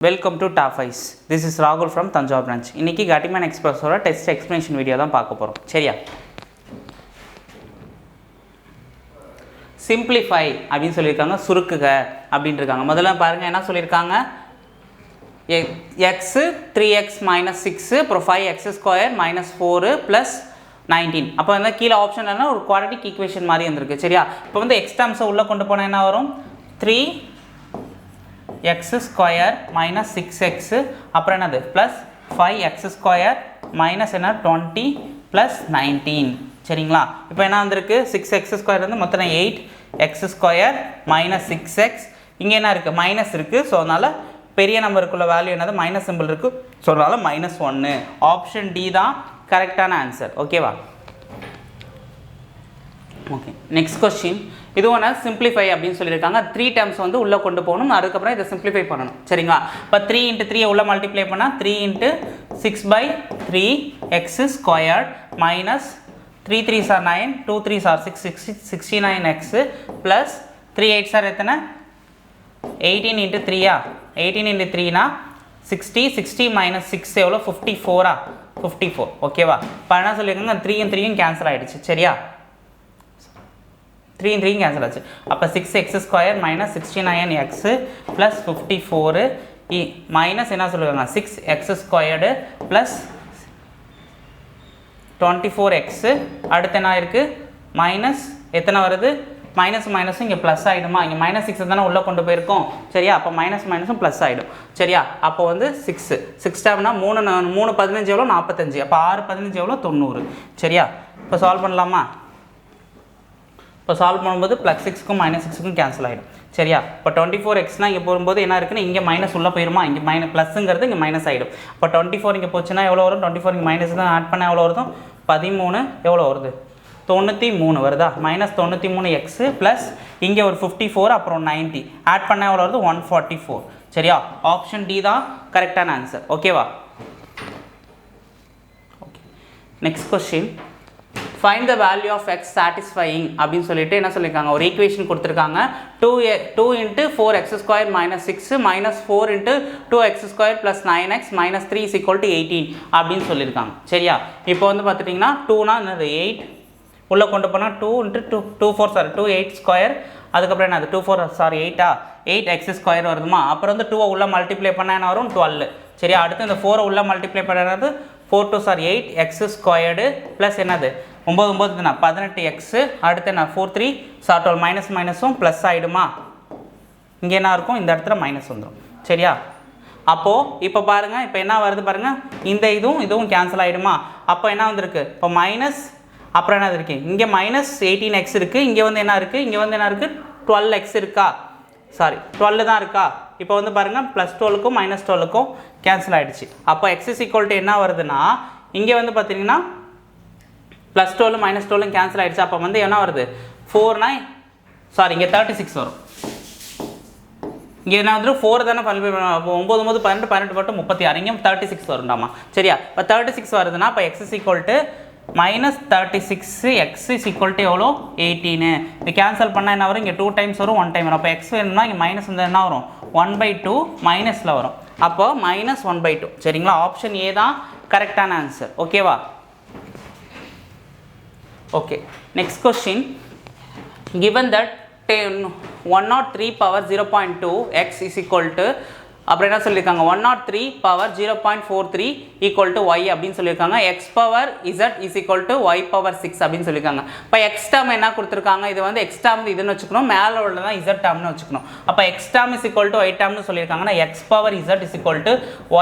Welcome to TAFIS. This is Rahul from Tanjore branch. இன்னைக்கு Gattiman Express ஓட test explanation video தான் பார்க்க போறோம். சரியா? Simplify அப்படினு சொல்லிருக்காங்க, சுருக்குக அப்படினு இருக்காங்க. முதல்ல பாருங்க என்ன சொல்லிருக்காங்க? x 3x - 6 அப்புறம் 5x square - 4 plus 19. அப்போ வந்து கீழ ஆப்ஷன் என்ன ஒரு குவாட்ரேட்டிக் ஈக்குவேஷன் மாதிரி வந்திருக்கு. சரியா? இப்போ வந்து x டேர்ம்ஸ் உள்ள கொண்டு போனா என்ன வரும்? 3x square minus 6x அப்புறம் என்னது plus 5x square minus என்ன 20 plus 19 சரிங்களா இப்போ என்ன வந்திருக்கு 6x square வந்து மொத்தம் 8x square minus 6x இங்க என்ன இருக்கு மைனஸ் இருக்கு ஸோ அதனால பெரிய நம்பருக்குள்ள வேல்யூ என்னது மைனஸ் சிம்பிள் இருக்கு ஸோ அதனால -1 ஆப்ஷன் டி தான் கரெக்டான ஆன்சர் ஓகேவா ஓகே நெக்ஸ்ட் கொஸ்டின் இது ஒன்று சிம்பிளிஃபை அப்படின்னு சொல்லியிருக்காங்க 3 டேர்ம்ஸ் வந்து உள்ளே கொண்டு போகணும் அதுக்கப்புறம் இதை சிம்பிளிஃபை பண்ணணும் சரிங்களா இப்போ 3 × 3 உள்ள மல்டிப்ளை பண்ணால் 3 × 6/3 x squared minus 3 3s are 9 2 3s are 6 69x plus 3 8s are எத்தனை 18 × 3 18 × 3 60 60 - 6 எவ்வளோ 54 54 ஓகேவா இப்போ என்ன சொல்லியிருக்காங்க 3 × 3 கேன்சல் ஆகிடுச்சு சரியா 3 × 3 கேன்சல் ஆச்சு அப்போ 6x square minus 69x plus 54 minus என்ன சொல்லுவாங்க 6x squared plus 24x அடுத்து என்ன இருக்குது மைனஸ் எத்தனை வருது மைனஸும் இங்கே ப்ளஸ் ஆகிடுமா இங்கே -6 தானே உள்ளே கொண்டு போயிருக்கோம் சரியா அப்போ மைனஸும் ப்ளஸ் ஆகிடும் சரியா அப்போ வந்து 6 டேம்னா 3 15 எவ்வளோ 45 அப்போ 6 15 எவ்வளோ 90 சரியா இப்போ சால்வ் பண்ணலாமா இப்போ சால்வ் பண்ணும்போது +6க்கும் -6க்கும் கேன்சல் ஆகிடும் சரியா இப்போ 24xனா இங்கே போகும்போது என்ன இருக்குன்னு இங்கே மைனஸ் உள்ளே போயிருமா இங்கே ப்ளஸ்ங்கிறது இங்கே மைனஸ் ஆகிடும் இப்போ 24 இங்கே போச்சுன்னா எவ்வளோ வரும் 24 இங்கே மைனஸ் தான் ஆட் பண்ணால் எவ்வளோ வருதும் 13 எவ்வளோ வருது 93 வருதா -93x ப்ளஸ் இங்கே ஒரு 54 அப்புறம் 90 ஆட் பண்ணால் எவ்வளோ வருது 144 சரியா ஆப்ஷன் டி தான் கரெக்டான ஆன்சர் ஓகேவா okay next question find the value of x satisfying அப்படின்னு சொல்லிட்டு என்ன சொல்லியிருக்காங்க ஒரு ஈக்குவேஷன் கொடுத்துருக்காங்க 2 × 4x square minus 6 minus 4 × 2x square plus 9x minus 3 is equal to 18 அப்படின்னு சொல்லியிருக்காங்க சரியா இப்போ வந்து பார்த்துட்டிங்கன்னா 2னா என்னது 8 உள்ளே கொண்டு போனால் 2 × 2 4 சாரி 2 8 ஸ்கொயர் அதுக்கப்புறம் என்னது 2 4 சாரி 8x ஸ்கொயர் வருதுமா அப்புறம் வந்து 2 உள்ளே மல்டிப்ளை பண்ணால் என்ன வரும் 12 சரியா அடுத்து இந்த 4 உள்ளே மல்டிப்ளை பண்ணது 4 2 சாரி 8x ஸ்கொயர்டு ப்ளஸ் என்னது 9 9 18x அடுத்து என்ன 4 3 சார் 12 மைனஸும் ப்ளஸ் ஆகிடுமா இங்கே என்ன இருக்கும் இந்த இடத்துல மைனஸ் வந்துடும் சரியா அப்போது இப்போ பாருங்கள் இப்போ என்ன வருது பாருங்கள் இந்த இதுவும் கேன்சல் ஆகிடுமா அப்போ என்ன வந்திருக்கு இப்போ மைனஸ் அப்புறம் என்ன இருக்கு இங்கே -18x இருக்குது இங்கே வந்து என்ன இருக்குது 12x இருக்கா சாரி 12 தான் இருக்கா இப்போ வந்து பாருங்கள் +12க்கும் -12க்கும் கேன்சல் ஆகிடுச்சு அப்போ x = என்ன வருதுன்னா இங்கே வந்து பார்த்தீங்கன்னா +12 -12 கேன்சல் ஆகிடுச்சு அப்போ வந்து என்ன வருது 4 சாரி இங்கே 36 வரும் இங்கே என்ன வந்து 4 தானே 9 9 12 12 போட்டு 36 இங்கே 36 வரும்டாமா சரியா இப்போ 36 வருதுன்னா இப்போ x -36x எவ்வளோ 18 இது கேன்சல் பண்ணால் என்ன வரும் இங்கே 2 டைம்ஸ் வரும் 1 டைம் வரும் அப்போ எக்ஸ் வேணும்னா இங்கே மைனஸ் வந்து என்ன வரும் 1/2 மைனஸில் வரும் அப்போ -1/2 சரிங்களா ஆப்ஷன் ஏ தான் கரெக்டான ஆன்சர் ஓகேவா okay next question given that 103 power 0.2 x is equal to அப்புறம் என்ன சொல்லியிருக்காங்க 103 power 0.43 equal to y அப்படின்னு சொல்லியிருக்காங்க x power z is equal to y power 6 அப்படின்னு சொல்லியிருக்காங்க இப்போ x term என்ன கொடுத்துருக்காங்க இது வந்து x term இதுன்னு வச்சுக்கணும் மேலே உள்ளதான் z termனு வச்சுக்கணும் அப்போ x term is equal to y termனு சொல்லியிருக்காங்கன்னா x power z is equal to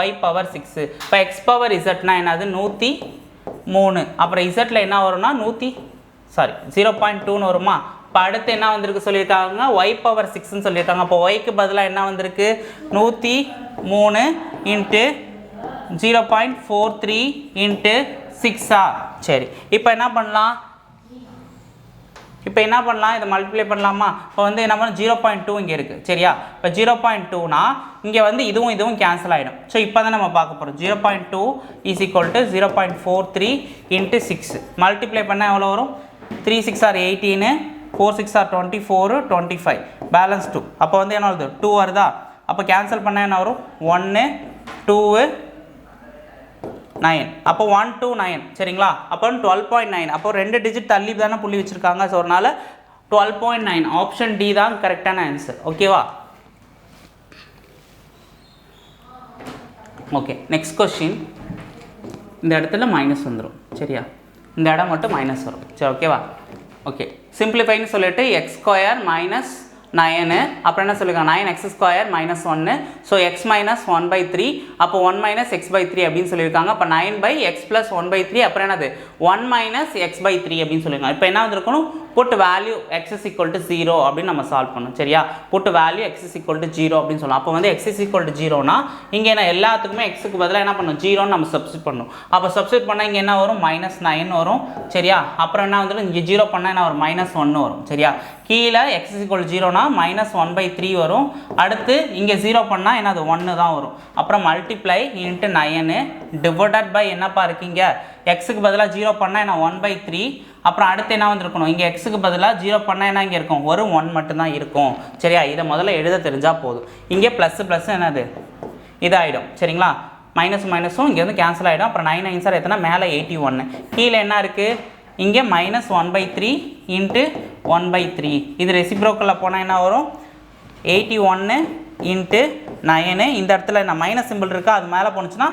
y power 6 இப்போ x power zனா என்னது 103 அப்புறம் இசட்டில் என்ன வரும்னா 0.2ன்னு வருமா இப்போ அடுத்து என்ன வந்திருக்கு சொல்லியிருக்காங்க y power 6ன்னு சொல்லியிருக்காங்க அப்போ yக்கு பதிலாக என்ன வந்திருக்கு 103 × 0.43 × 6 சரி இப்போ என்ன பண்ணலாம் இதை மல்டிப்ளை பண்ணலாமா இப்போ வந்து என்ன பண்ண 0.2 இங்கே இருக்குது சரியா இப்போ 0.2னா இங்கே வந்து இதுவும் கேன்சல் ஆகிடும் ஸோ இப்போ தான் நம்ம பார்க்க போகிறோம் 0.2 is equal to 0.43 × 6 மல்டிப்ளை பண்ணால் எவ்வளோ வரும் 3 6 are 18 4 6 are 24 25 பேலன்ஸ் 2 அப்போ வந்து என்ன வருது 2 வருதா அப்போ கேன்சல் பண்ணால் என்ன வரும் 1 2 9 அப்போ 1 2 9 சரிங்களா அப்போ 12.9 அப்போ 2 டிஜிட் தள்ளி தானே புள்ளி வச்சுருக்காங்க ஸோ அதனால் 12.9 ஆப்ஷன் டி தான் கரெக்டான ஆன்சர் ஓகேவா ஓகே நெக்ஸ்ட் கொஸ்டின் இந்த இடத்துல மைனஸ் வந்துடும் சரியா இந்த இடம் மட்டும் மைனஸ் வரும் சரி ஓகேவா ஓகே சிம்பிளிஃபைன்னு சொல்லிட்டு எக்ஸ் ஸ்கொயர் மைனஸ் 9 அப்புறம் என்ன சொல்லியிருக்காங்க 9x square minus 1 so X minus 1/3 அப்போ 1 மைனஸ் x/3 அப்படின்னு சொல்லியிருக்காங்க அப்போ 9/x + 1/3 அப்புறம் என்னது 1 மைனஸ் x/3 அப்படின்னு சொல்லியிருக்காங்க இப்போ என்ன வந்துருக்கணும் புட் வேல்யூ x = 0 அப்படின்னு நம்ம சால்வ் பண்ணணும் சரியா புட் வேல்யூ x = 0 அப்படின்னு சொல்லலாம் அப்போ வந்து x = 0னா இங்கே என்ன எல்லாத்துக்குமே எக்ஸுக்கு பதிலாக என்ன பண்ணணும் 0ன்னு நம்ம சப்ஸ்டிட் பண்ணணும் அப்போ சப்ஸ்டிட் பண்ணால் இங்கே என்ன வரும் -9 வரும் சரியா அப்புறம் என்ன வந்துடும் இங்கே 0 பண்ணால் என்ன வரும் -1 வரும் சரியா கீழே x = 0னா -1/3 வரும் அடுத்து இங்கே 0 பண்ணால் என்னது 1 தான் வரும் அப்புறம் மல்டிப்ளை இன்ட்டு 9 டிவைடட் பை என்னப்பா இருக்கீங்க எக்ஸுக்கு பதிலாக 0 பண்ணால் என்ன 1/3 அப்புறம் அடுத்து என்ன வந்திருக்கணும் இங்கே எக்ஸுக்கு பதிலாக 0 பண்ணால் என்ன இங்கே இருக்கும் ஒரு 1 மட்டும்தான் இருக்கும் சரியா இதை முதல்ல எழுத தெரிஞ்சால் போதும் இங்கே ப்ளஸ் என்னது இதாகிடும் சரிங்களா மைனஸும் இங்கே வந்து கேன்சல் ஆகிடும் அப்புறம் 9 9 சார் எத்தனை மேலே 81 கீழே என்ன இருக்குது இங்கே -1/3 இன்ட்டு 1/3 இது ரெசிப்ரோக்கலில் போனால் என்ன வரும் 81 இன்ட்டு 9 இந்த இடத்துல என்ன மைனஸ் சிம்பிள் இருக்கா அது மேலே போணுச்சுன்னா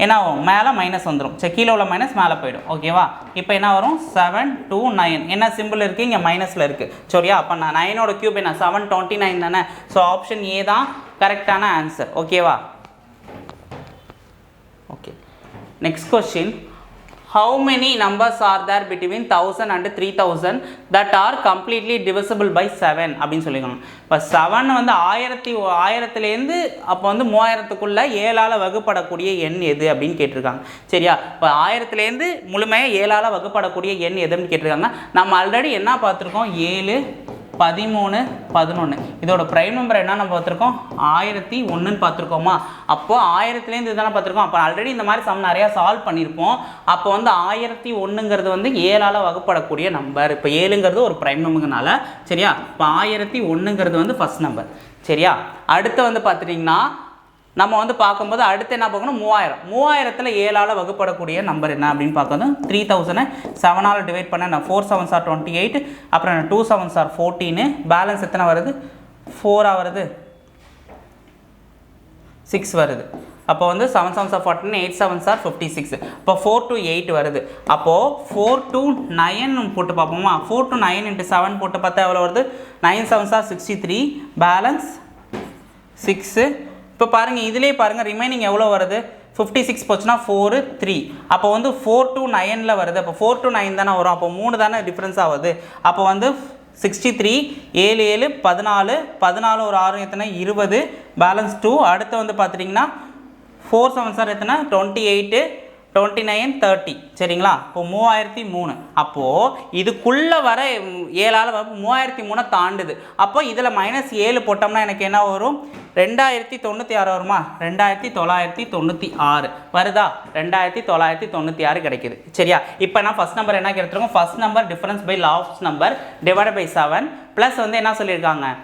என்ன ஆகும் மேலே மைனஸ் வந்துடும் சரி கீழே உள்ள மைனஸ் மேலே போயிடும் ஓகேவா இப்போ என்ன வரும் 7 2 9 என்ன சிம்பிள் இருக்குது இங்கே மைனஸில் இருக்குது சரியா அப்போ நான் 9ஓட கியூப் என்ன 729 தானே ஸோ ஆப்ஷன் ஏ தான் கரெக்டான ஆன்சர் ஓகேவா okay next question how many numbers are there between 1000 and 3000 that are completely divisible by 7 அப்படின்னு சொல்லிக்கணும் இப்போ 7 வந்து 1000லேருந்து அப்போ வந்து 3000க்குள்ளே 7ஆல் வகுப்படக்கூடிய எண் எது அப்படின்னு கேட்டிருக்காங்க சரியா இப்போ 1000லேருந்து முழுமையாக 7ஆல் வகுப்படக்கூடிய எண் எதுன்னு கேட்டிருக்காங்க நம்ம ஆல்ரெடி என்ன பார்த்துருக்கோம் 7 13 11 இதோட ப்ரைம் நம்பர் என்ன நம்ம பார்த்துருக்கோம் 1001ன்னு பார்த்துருக்கோமா அப்போது 1000லேருந்து இதுதானே பார்த்துருக்கோம் அப்போ ஆல்ரெடி இந்த மாதிரி சம் நிறையா சால்வ் பண்ணியிருப்போம் அப்போ வந்து 1001ங்கிறது வந்து 7ஆல் வகுப்படக்கூடிய நம்பர் இப்போ 7ங்கிறது ஒரு ப்ரைம் நம்பர்னால சரியா இப்போ 1001ங்கிறது வந்து ஃபஸ்ட் நம்பர் சரியா அடுத்து வந்து பார்த்துட்டிங்கன்னா நம்ம வந்து பார்க்கும்போது அடுத்து என்ன பார்க்கணும் 3000த்தில் 7ஆல் வகுப்படக்கூடிய நம்பர் என்ன அப்படின்னு பார்க்கணும் 3000 7ஆல் டிவைட் பண்ண 4 7s are 28 அப்புறம் 2 7s are 14 பேலன்ஸ் எத்தனை வருது 4 வருது 6 வருது அப்போ வந்து 7 7s are 14 8 7s are 56 இப்போ 4 to 8 வருது அப்போது 4 to 9 போட்டு பார்ப்போமா 4 to 9 into 7 போட்டு பார்த்தா எவ்வளோ வருது 9 7s are 63 பேலன்ஸ் 6 இப்போ பாருங்கள் இதிலே பாருங்கள் ரிமைனிங் எவ்வளோ வருது 56 போச்சுன்னா 4 3 அப்போ வந்து 4 to 9ல் வருது அப்போ 4 to 9 தானே வரும் அப்போ 3 தானே டிஃப்ரென்ஸ் ஆகுது அப்போ வந்து 63 7 7 14 14 ஒரு 6 எத்தனை 20 பேலன்ஸ் 2 அடுத்து வந்து பார்த்துட்டிங்கன்னா 4 7 சார் எத்தனை 28 29 30 சரிங்களா இப்போ 3003 அப்போது இதுக்குள்ளே வர 7ஆல் 3003 தாண்டுது அப்போ இதில் -7 போட்டோம்னா எனக்கு என்ன வரும் 2096 வருமா 2996 வருதா 2996 கிடைக்குது சரியா இப்போ நான் ஃபஸ்ட் நம்பர் என்ன எடுத்துருக்கோம் first number difference by last number divide by 7 plus வந்து என்ன சொல்லியிருக்காங்க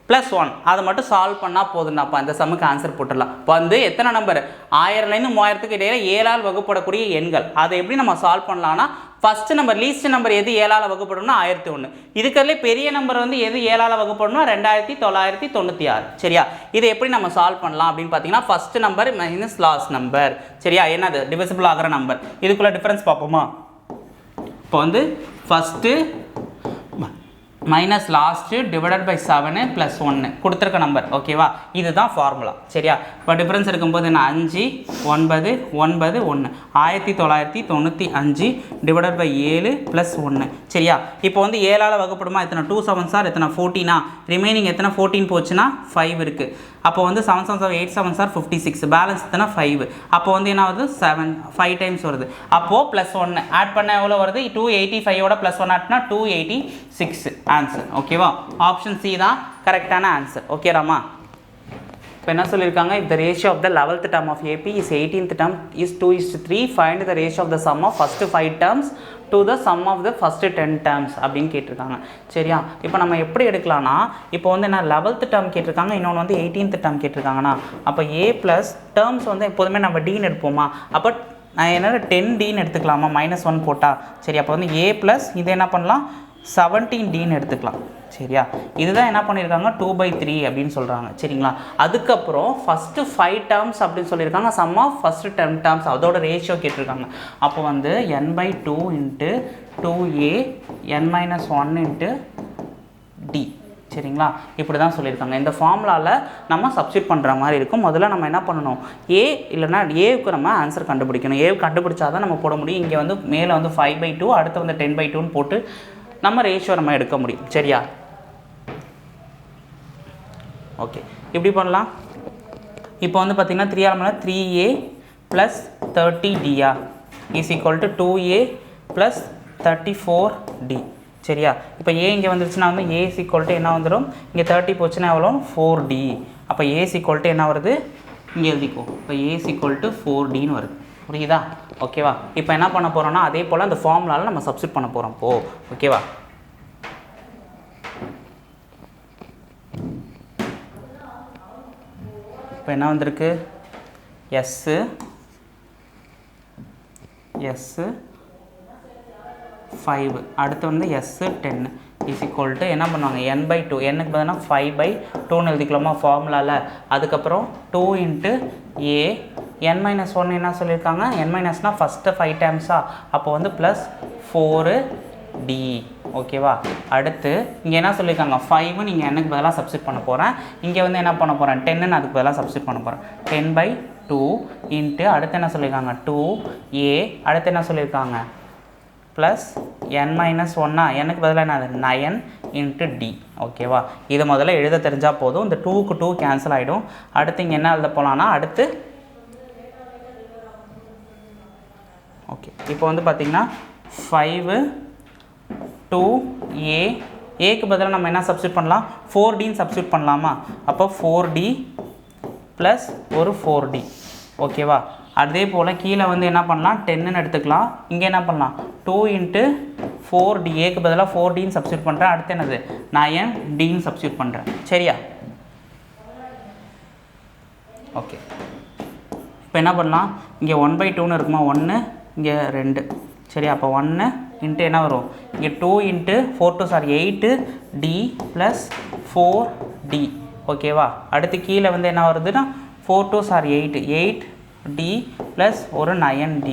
+1 அதை மட்டும் சால்வ் பண்ணால் போதும்னாப்பா இந்த சம்முக்கு ஆன்சர் போட்டுடலாம் இப்போ வந்து எத்தனை நம்பர் 1000லேருந்து 3000க்கு இடையில 7ஆல் வகுப்படக்கூடிய எண்கள் அதை எப்படி நம்ம சால்வ் பண்ணலாம்னா ஃபஸ்ட்டு நம்பர் லீஸ்ட் நம்பர் எது 7ஆல் வகுப்படணும்னா 1001 இதுக்கறதுலே பெரிய நம்பர் வந்து எது 7ஆல் வகுப்படணும்னா 2996 சரியா இதை எப்படி நம்ம சால்வ் பண்ணலாம் அப்படின்னு பார்த்தீங்கன்னா first number minus last number சரியா என்னது டிவிசிபிள் ஆகிற நம்பர் இதுக்குள்ளே டிஃப்ரென்ஸ் பார்ப்போமா இப்போ வந்து first minus last divided by 7 + 1 கொடுத்துருக்க நம்பர் ஓகேவா இதுதான் ஃபார்முலா சரியா இப்போ டிஃப்ரென்ஸ் இருக்கும்போது என்ன 5 9 9 1 1995 டிவைடட் பை 7 + 1 சரியா இப்போ வந்து 7ஆல் வகுப்படுமா எத்தனை 2 7s are எத்தனை 14 ரிமைனிங் எத்தனை 14 போச்சுன்னா 5 இருக்குது அப்போ வந்து 7 7s are 8 7s are 56 balance எத்தனை 5 அப்போ வந்து என்ன வருது 5 டைம்ஸ் வருது அப்போது +1 ஆட் பண்ண எவ்வளோ வருது 285ஓட +1 ஆட்னா 286 ஆன்சர் ஓகேவா ஆப்ஷன் சி தான் கரெக்டான ஆன்சர் ஓகே ராமா இப்போ என்ன சொல்லியிருக்காங்க, if the ratio of the 11th term of AP is 18th term is 2:3, find the ratio of the sum of first 5 terms to the sum of the first 10 terms அப்படின்னு கேட்டிருக்காங்க. சரியா, இப்போ நம்ம எப்படி எடுக்கலாம்னா, இப்போ வந்து என்ன 11th term கேட்டிருக்காங்க, இன்னொன்று வந்து 18th term கேட்டிருக்காங்கன்னா, அப்போ A ப்ளஸ் டேர்ம்ஸ் வந்து எப்போதுமே நம்ம Dன்னு எடுப்போமா, அப்போ நான் என்ன 10Dன்னு எடுத்துக்கலாமா, -1 போட்டால். சரி, அப்போ வந்து A ப்ளஸ் இது என்ன பண்ணலாம் 17Dன்னு எடுத்துக்கலாம். சரியா, இதுதான் என்ன பண்ணியிருக்காங்க 2/3 அப்படின்னு சொல்கிறாங்க. சரிங்களா, அதுக்கப்புறம் ஃபஸ்ட்டு 5 டேர்ம்ஸ் அப்படின்னு சொல்லியிருக்காங்க, சம் ஆஃப் ஃபஸ்ட்டு 10 டேர்ம்ஸ் அதோட ரேஷியோ கேட்டிருக்காங்க. அப்போ வந்து n/2 × 2a n-1 × d. சரிங்களா, இப்படி தான் சொல்லியிருக்காங்க. இந்த ஃபார்முலாவில் நம்ம சப்ஸ்டியூட் பண்ணுற மாதிரி இருக்கும். முதல்ல நம்ம என்ன பண்ணணும், ஏ இல்லைனா ஏவுக்கு நம்ம ஆன்சர் கண்டுபிடிக்கணும். ஏவு கண்டுபிடிச்சா தான் நம்ம போட முடியும். இங்கே வந்து மேலே வந்து 5/2 அடுத்து வந்து 10/2ன்னு போட்டு நம்ம ரேஷியோ நம்ம எடுக்க முடியும். சரியா, ஓகே, இப்படி பண்ணலாம். இப்போ வந்து பார்த்திங்கன்னா 3 3a + 30d is equal to 2a + 34d. சரியா, இப்போ ஏ இங்கே வந்துருச்சுன்னா வந்து a இஸ் ஈக்குவல் டு என்ன வந்துடும், இங்கே 30 போச்சுன்னா எவ்வளோ 4d. அப்போ a இஸ் ஈக்குவல் டு என்ன வருது, இங்கே எழுதிக்கோ. இப்போ a இஸ் ஈக்குவல் டு 4dன்னு வருது. புரியுதா, ஓகேவா. இப்போ என்ன பண்ண போகிறோம்னா, அதே போல் அந்த ஃபார்முலாவில் நம்ம சப்ஸ்டியூட் பண்ண போகிறோம். ஓகேவா. இப்போ என்ன வந்திருக்கு, எஸ்ஸு 5 அடுத்து வந்து எஸ்ஸு 10 இஸ் ஈக்குவல் டு என்ன பண்ணுவாங்க n/2, என்னுக்கு பார்த்தீங்கன்னா 5/2ன்னு எழுதிக்கலாமா ஃபார்முலாவில். அதுக்கப்புறம் 2 × a n-1 என்ன சொல்லியிருக்காங்க, n- ஃபஸ்ட்டு 5 டைம்ஸா, அப்போ வந்து +4d. ஓகேவா, அடுத்து இங்கே என்ன சொல்லியிருக்காங்க 5 நீங்கள் என்னுக்கு பதிலாக சப்ஸ்டியூட் பண்ண போகிறேன். இங்கே வந்து என்ன பண்ண போகிறேன் 10ன்னு அதுக்கு பதிலாக சப்ஸ்டியூட் பண்ண போகிறேன். 10/2 × அடுத்து என்ன சொல்லியிருக்காங்க 2a அடுத்து என்ன சொல்லியிருக்காங்க +n-1 எனக்கு பதிலாக என்னது 9 × d. ஓகேவா, இதை முதல்ல எழுத தெரிஞ்சால் போதும். இந்த 2க்கு 2 கேன்சல் ஆகிடும். அடுத்து இங்கே என்ன எழுத போகலான்னா, அடுத்து ஓகே, இப்போ வந்து பார்த்திங்கன்னா 5 2a ஏக்கு பதிலாக நம்ம என்ன சப்ஸ்டியூட் பண்ணலாம் 4dன்னு சப்ஸ்டியூட் பண்ணலாமா. அப்போ 4d ப்ளஸ் ஒரு 4d. ஓகேவா, அதே போல் கீழே வந்து என்ன பண்ணலாம் 10ன்னு எடுத்துக்கலாம். இங்கே என்ன பண்ணலாம் 2 × 4d ஏக்கு பதிலாக 4dன்னு சப்ஸ்டியூட் பண்ணுறேன். அடுத்து என்னது 9dன்னு சப்ஸ்டியூட் பண்ணுறேன். சரியா, ஓகே. இப்போ என்ன பண்ணலாம், இங்கே 1/2ன்னு இருக்குமா, 1 இங்கே 2. சரி, அப்போ 1 × என்ன வரும், இங்கே 2 × 4 8d + 4d. ஓகேவா, அடுத்து கீழே வந்து என்ன வருதுன்னா 4 8 8d + ஒரு 9d.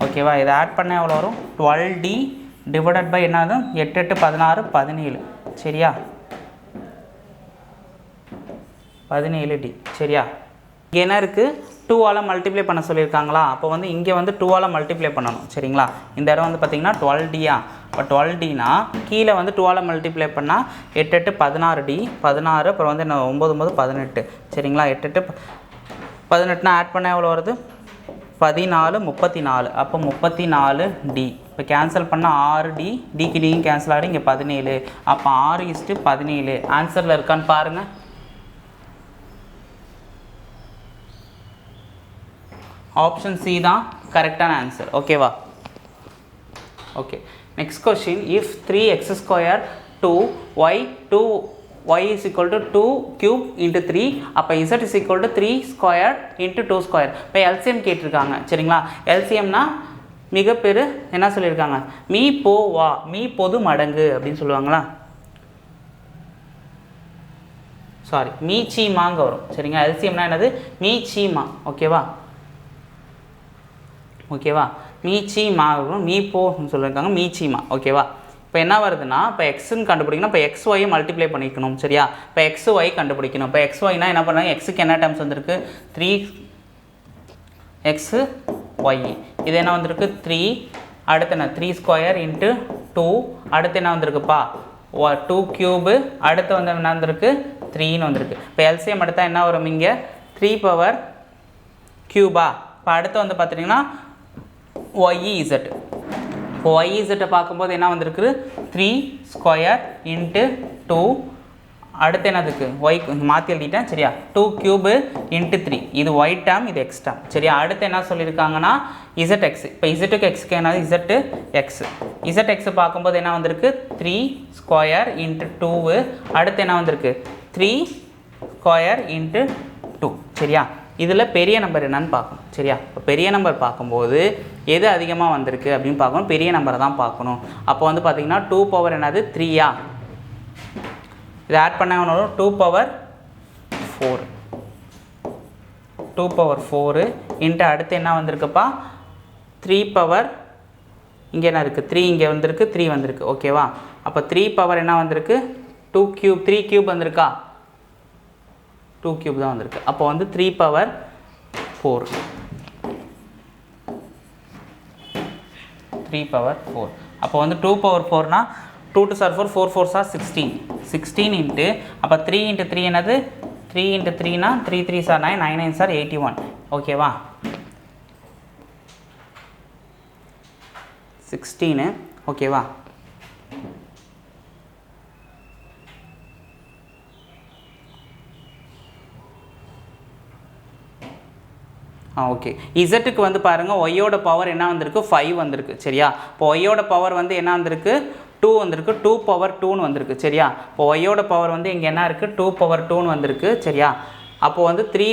ஓகேவா, இதை ஆட் பண்ண எவ்வளோ வரும் 12d டிவைடட் பை என்னது 8 8 16 17. சரியா, 17d. சரியா, இங்கே என்ன இருக்குது 2ஆல் மல்டிப்ளை பண்ண சொல்லியிருக்காங்களா. அப்போ வந்து இங்கே வந்து 2ஆல் மல்டிப்ளை பண்ணணும். சரிங்களா, இந்த இடம் வந்து பார்த்திங்கன்னா 12d. இப்போ 12dனா கீழே வந்து 2ஆல் மல்டிப்ளை பண்ணால் 8 8 16d 16, அப்புறம் வந்து என்ன 9 9 18. சரிங்களா, 8 8 18னா ஆட் பண்ணால் எவ்வளோ வருது 14 34. அப்போ 34d. இப்போ கேன்சல் பண்ணால் 6d, டிக்கு டியும் கேன்சல் ஆகிடும். இங்கே 17. அப்போ 6:17 ஆன்சரில் இருக்கான்னு பாருங்கள். ஆப்ஷன் சி தான் கரெக்டான ஆன்சர். ஓகேவா, okay. Next question, if 3x² 2y is equal to 2³ × 3, அப்போ z இஸ் ஈக்குவல் டு 3² × 2². இப்போ எல்சிஎம் கேட்டிருக்காங்க. சரிங்களா, எல்சிஎம்னா மிகப்பெரு என்ன சொல்லியிருக்காங்க, மீ போ வா மீ பொது மடங்கு அப்படின்னு சொல்லுவாங்களா, சாரி மீச்சீமாங்க வரும். சரிங்களா, எல்சிஎம்னா என்னது மீச்சீமா. ஓகேவா, மீச்சீமா வரும், மீ போன்னு சொல்லியிருக்காங்க மீச்சீமா. ஓகேவா, இப்போ என்ன வருதுன்னா, இப்போ எக்ஸுன்னு கண்டுபிடிக்கணும். இப்போ XY மல்டிப்ளை பண்ணிக்கணும். சரியா, இப்போ XY கண்டுபிடிக்கணும். இப்போ XYனா என்ன பண்ணுறாங்க, எக்ஸுக்கு என்ன டேர்ம்ஸ் வந்திருக்கு 3xy. இது என்ன வந்திருக்கு 3, அடுத்து என்ன 3² × 2, அடுத்து என்ன வந்திருக்குப்பா 2³, அடுத்து வந்து என்ன வந்திருக்கு 3ன்னு வந்திருக்கு. இப்போ எல்சிஎம் எடுத்தால் என்ன வரும், இங்கே 3³ இப்போ அடுத்து வந்து பார்த்துட்டிங்கன்னா YZ. இப்போ YZ பார்க்கும்போது என்ன வந்திருக்கு 3² × 2, அடுத்து என்னதுக்கு ஒய் மாற்றி எழுதிட்டேன் சரியா. 2 cube into 3 இது ஒய் டேம் இது எக்ஸ் டேம் சரியா. அடுத்து என்ன சொல்லியிருக்காங்கன்னா ZX. இப்போ இசட்டுக்கு எக்ஸுக்கு என்னது ZX. ZX பார்க்கும்போது என்ன வந்திருக்கு 3 square into 2. அடுத்து என்ன வந்திருக்கு 3 square into 2 சரியா. இதில் பெரிய நம்பர் என்னன்னு பார்க்கணும் சரியா. இப்போ பெரிய நம்பர் பார்க்கும்போது எது அதிகமாக வந்திருக்கு அப்படின்னு பார்க்கணும். பெரிய நம்பரை தான் பார்க்கணும். அப்போ வந்து பார்த்தீங்கன்னா 2 பவர் என்னது 3யா. இது ஆட் பண்ண வரும் 2 power 4. 2 power 4 இன்ட்டு அடுத்து என்ன வந்திருக்குப்பா 3 power இங்கே என்ன இருக்குது 3 இங்கே வந்திருக்கு 3 வந்திருக்கு ஓகேவா. அப்போ 3 power என்ன வந்திருக்கு 2 cube 3 cube வந்திருக்கா 2 cube தான் வந்திருக்கு. அப்போ வந்து 3 power 4 3 power 4. அப்போ வந்து 2 power 4னா 2 to 4 4 4 are 16 இன்ட்டு அப்போ 3 into 3 என்னது 3 into 3னா 3 3s are 9 9 9s are 81 ஓகேவா. 16 ஓகேவா. ஓகே. இசட்டுக்கு வந்து பாருங்கள் ஒய்யோட பவர் என்ன வந்திருக்கு 5 வந்திருக்கு சரியா. இப்போ ஒய்யோட பவர் வந்து என்ன வந்திருக்கு 2 வந்திருக்கு 2 power 2ன்னு வந்திருக்கு சரியா. இப்போ ஒய்யோட பவர் வந்து இங்கே என்ன இருக்குது 2 power 2ன்னு வந்திருக்கு சரியா. அப்போது வந்து 3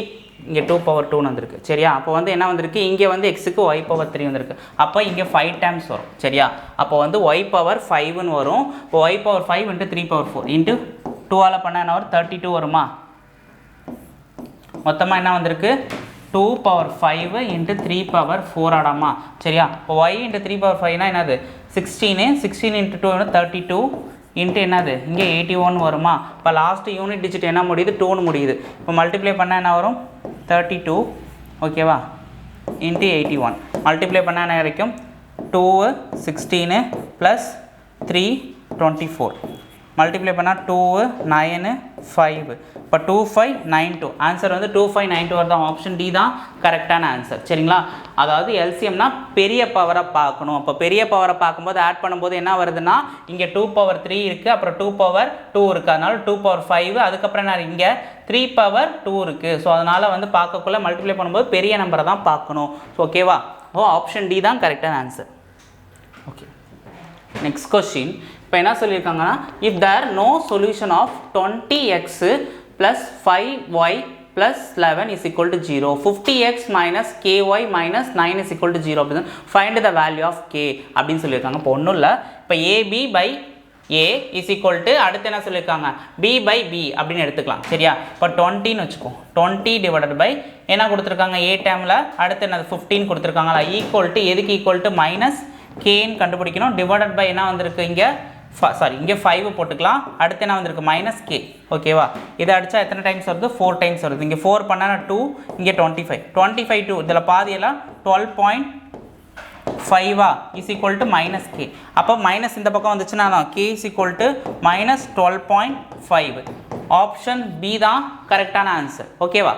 இங்கே 2 power 2ன்னு வந்திருக்கு சரியா. அப்போ வந்து என்ன வந்திருக்கு இங்கே வந்து எக்ஸுக்கு ஒய் பவர் 3 வந்திருக்கு. அப்போ இங்கே 5 times வரும் சரியா. அப்போ வந்து ஒய் பவர் 5ன்னு வரும். இப்போ y power 5 into 3 power 4 into 2ஆல் பண்ண என்ன வரும் 32 வருமா. மொத்தமாக என்ன வந்திருக்கு 2 power 5 இன்ட்டு 3 power 4 ஆடாமா சரியா. இப்போ y இன்ட்டு 3 power 5னா என்னது 16 இன்ட்டு 2 32 இன்ட்டு என்னது இங்கே 81 வருமா. இப்போ லாஸ்ட்டு யூனிட் டிஜிட் என்ன முடியுது 2ன்னு முடியுது. இப்போ மல்டிப்ளை பண்ணால் என்ன வரும் 32 ஓகேவா இன்ட்டு 81 மல்டிப்ளை பண்ணால் என்ன கிடைக்கும் 2 16 ப்ளஸ் 3 24 மல்டிப்ளை பண்ணால் 2 9 5 இப்போ 2592 ஆன்சர் வந்து 2592 வருதான். ஆப்ஷன் டி தான் கரெக்டான ஆன்சர் சரிங்களா. அதாவது எல்சிஎம்னா பெரிய பவரை பார்க்கணும். அப்போ பெரிய பவரை பார்க்கும்போது ஆட் பண்ணும்போது என்ன வருதுன்னா இங்கே 2 power 3 இருக்குது அப்புறம் 2 power 2 இருக்குது அதனால 2 power 5 அதுக்கப்புறம் நான் இங்கே 3 power 2 இருக்குது. ஸோ அதனால் வந்து பார்க்கக்குள்ள மல்டிப்ளை பண்ணும்போது பெரிய நம்பரை தான் பார்க்கணும் ஓகேவா. ஆப்ஷன் டி தான் கரெக்டான ஆன்சர். Okay next question. இப்போ என்ன சொல்லியிருக்காங்கன்னா if there no solution of 20x + 5y + 11 is equal to 0 50x - ky - 9 is equal to 0 அப்படின்னு find the value of k அப்படின்னு சொல்லியிருக்காங்க. இப்போ ஒன்றும் இல்லை இப்போ ab/a is equal to அடுத்து என்ன சொல்லியிருக்காங்க b/b அப்படின்னு எடுத்துக்கலாம் சரியா. இப்போ 20ன்னு வச்சுக்கோ 20 டிவைடட் பை என்ன கொடுத்துருக்காங்க a டேமில் அடுத்து என்னது 15 கொடுத்துருக்காங்களா ஈக்குவல் டு எதுக்கு ஈக்குவல் டு -kன்னு கண்டுபிடிக்கணும் டிவைடட் பை என்ன வந்திருக்கு இங்கே இங்கே 5 போட்டுக்கலாம் அடுத்து என்ன வந்திருக்கு -k ஓகேவா. இதை அடித்தா எத்தனை டைம்ஸ் வருது 4 டைம்ஸ் வருது. இங்கே 4 பண்ணால் 2 இங்கே 25 2 இதில் பாதியெல்லாம் 12.5 இஸ் ஈக்குவல் டு -k. அப்போ மைனஸ் இந்த பக்கம் வந்துச்சுன்னா k is equal to -12.5 option B தான் கரெக்டான ஆன்சர் ஓகேவா.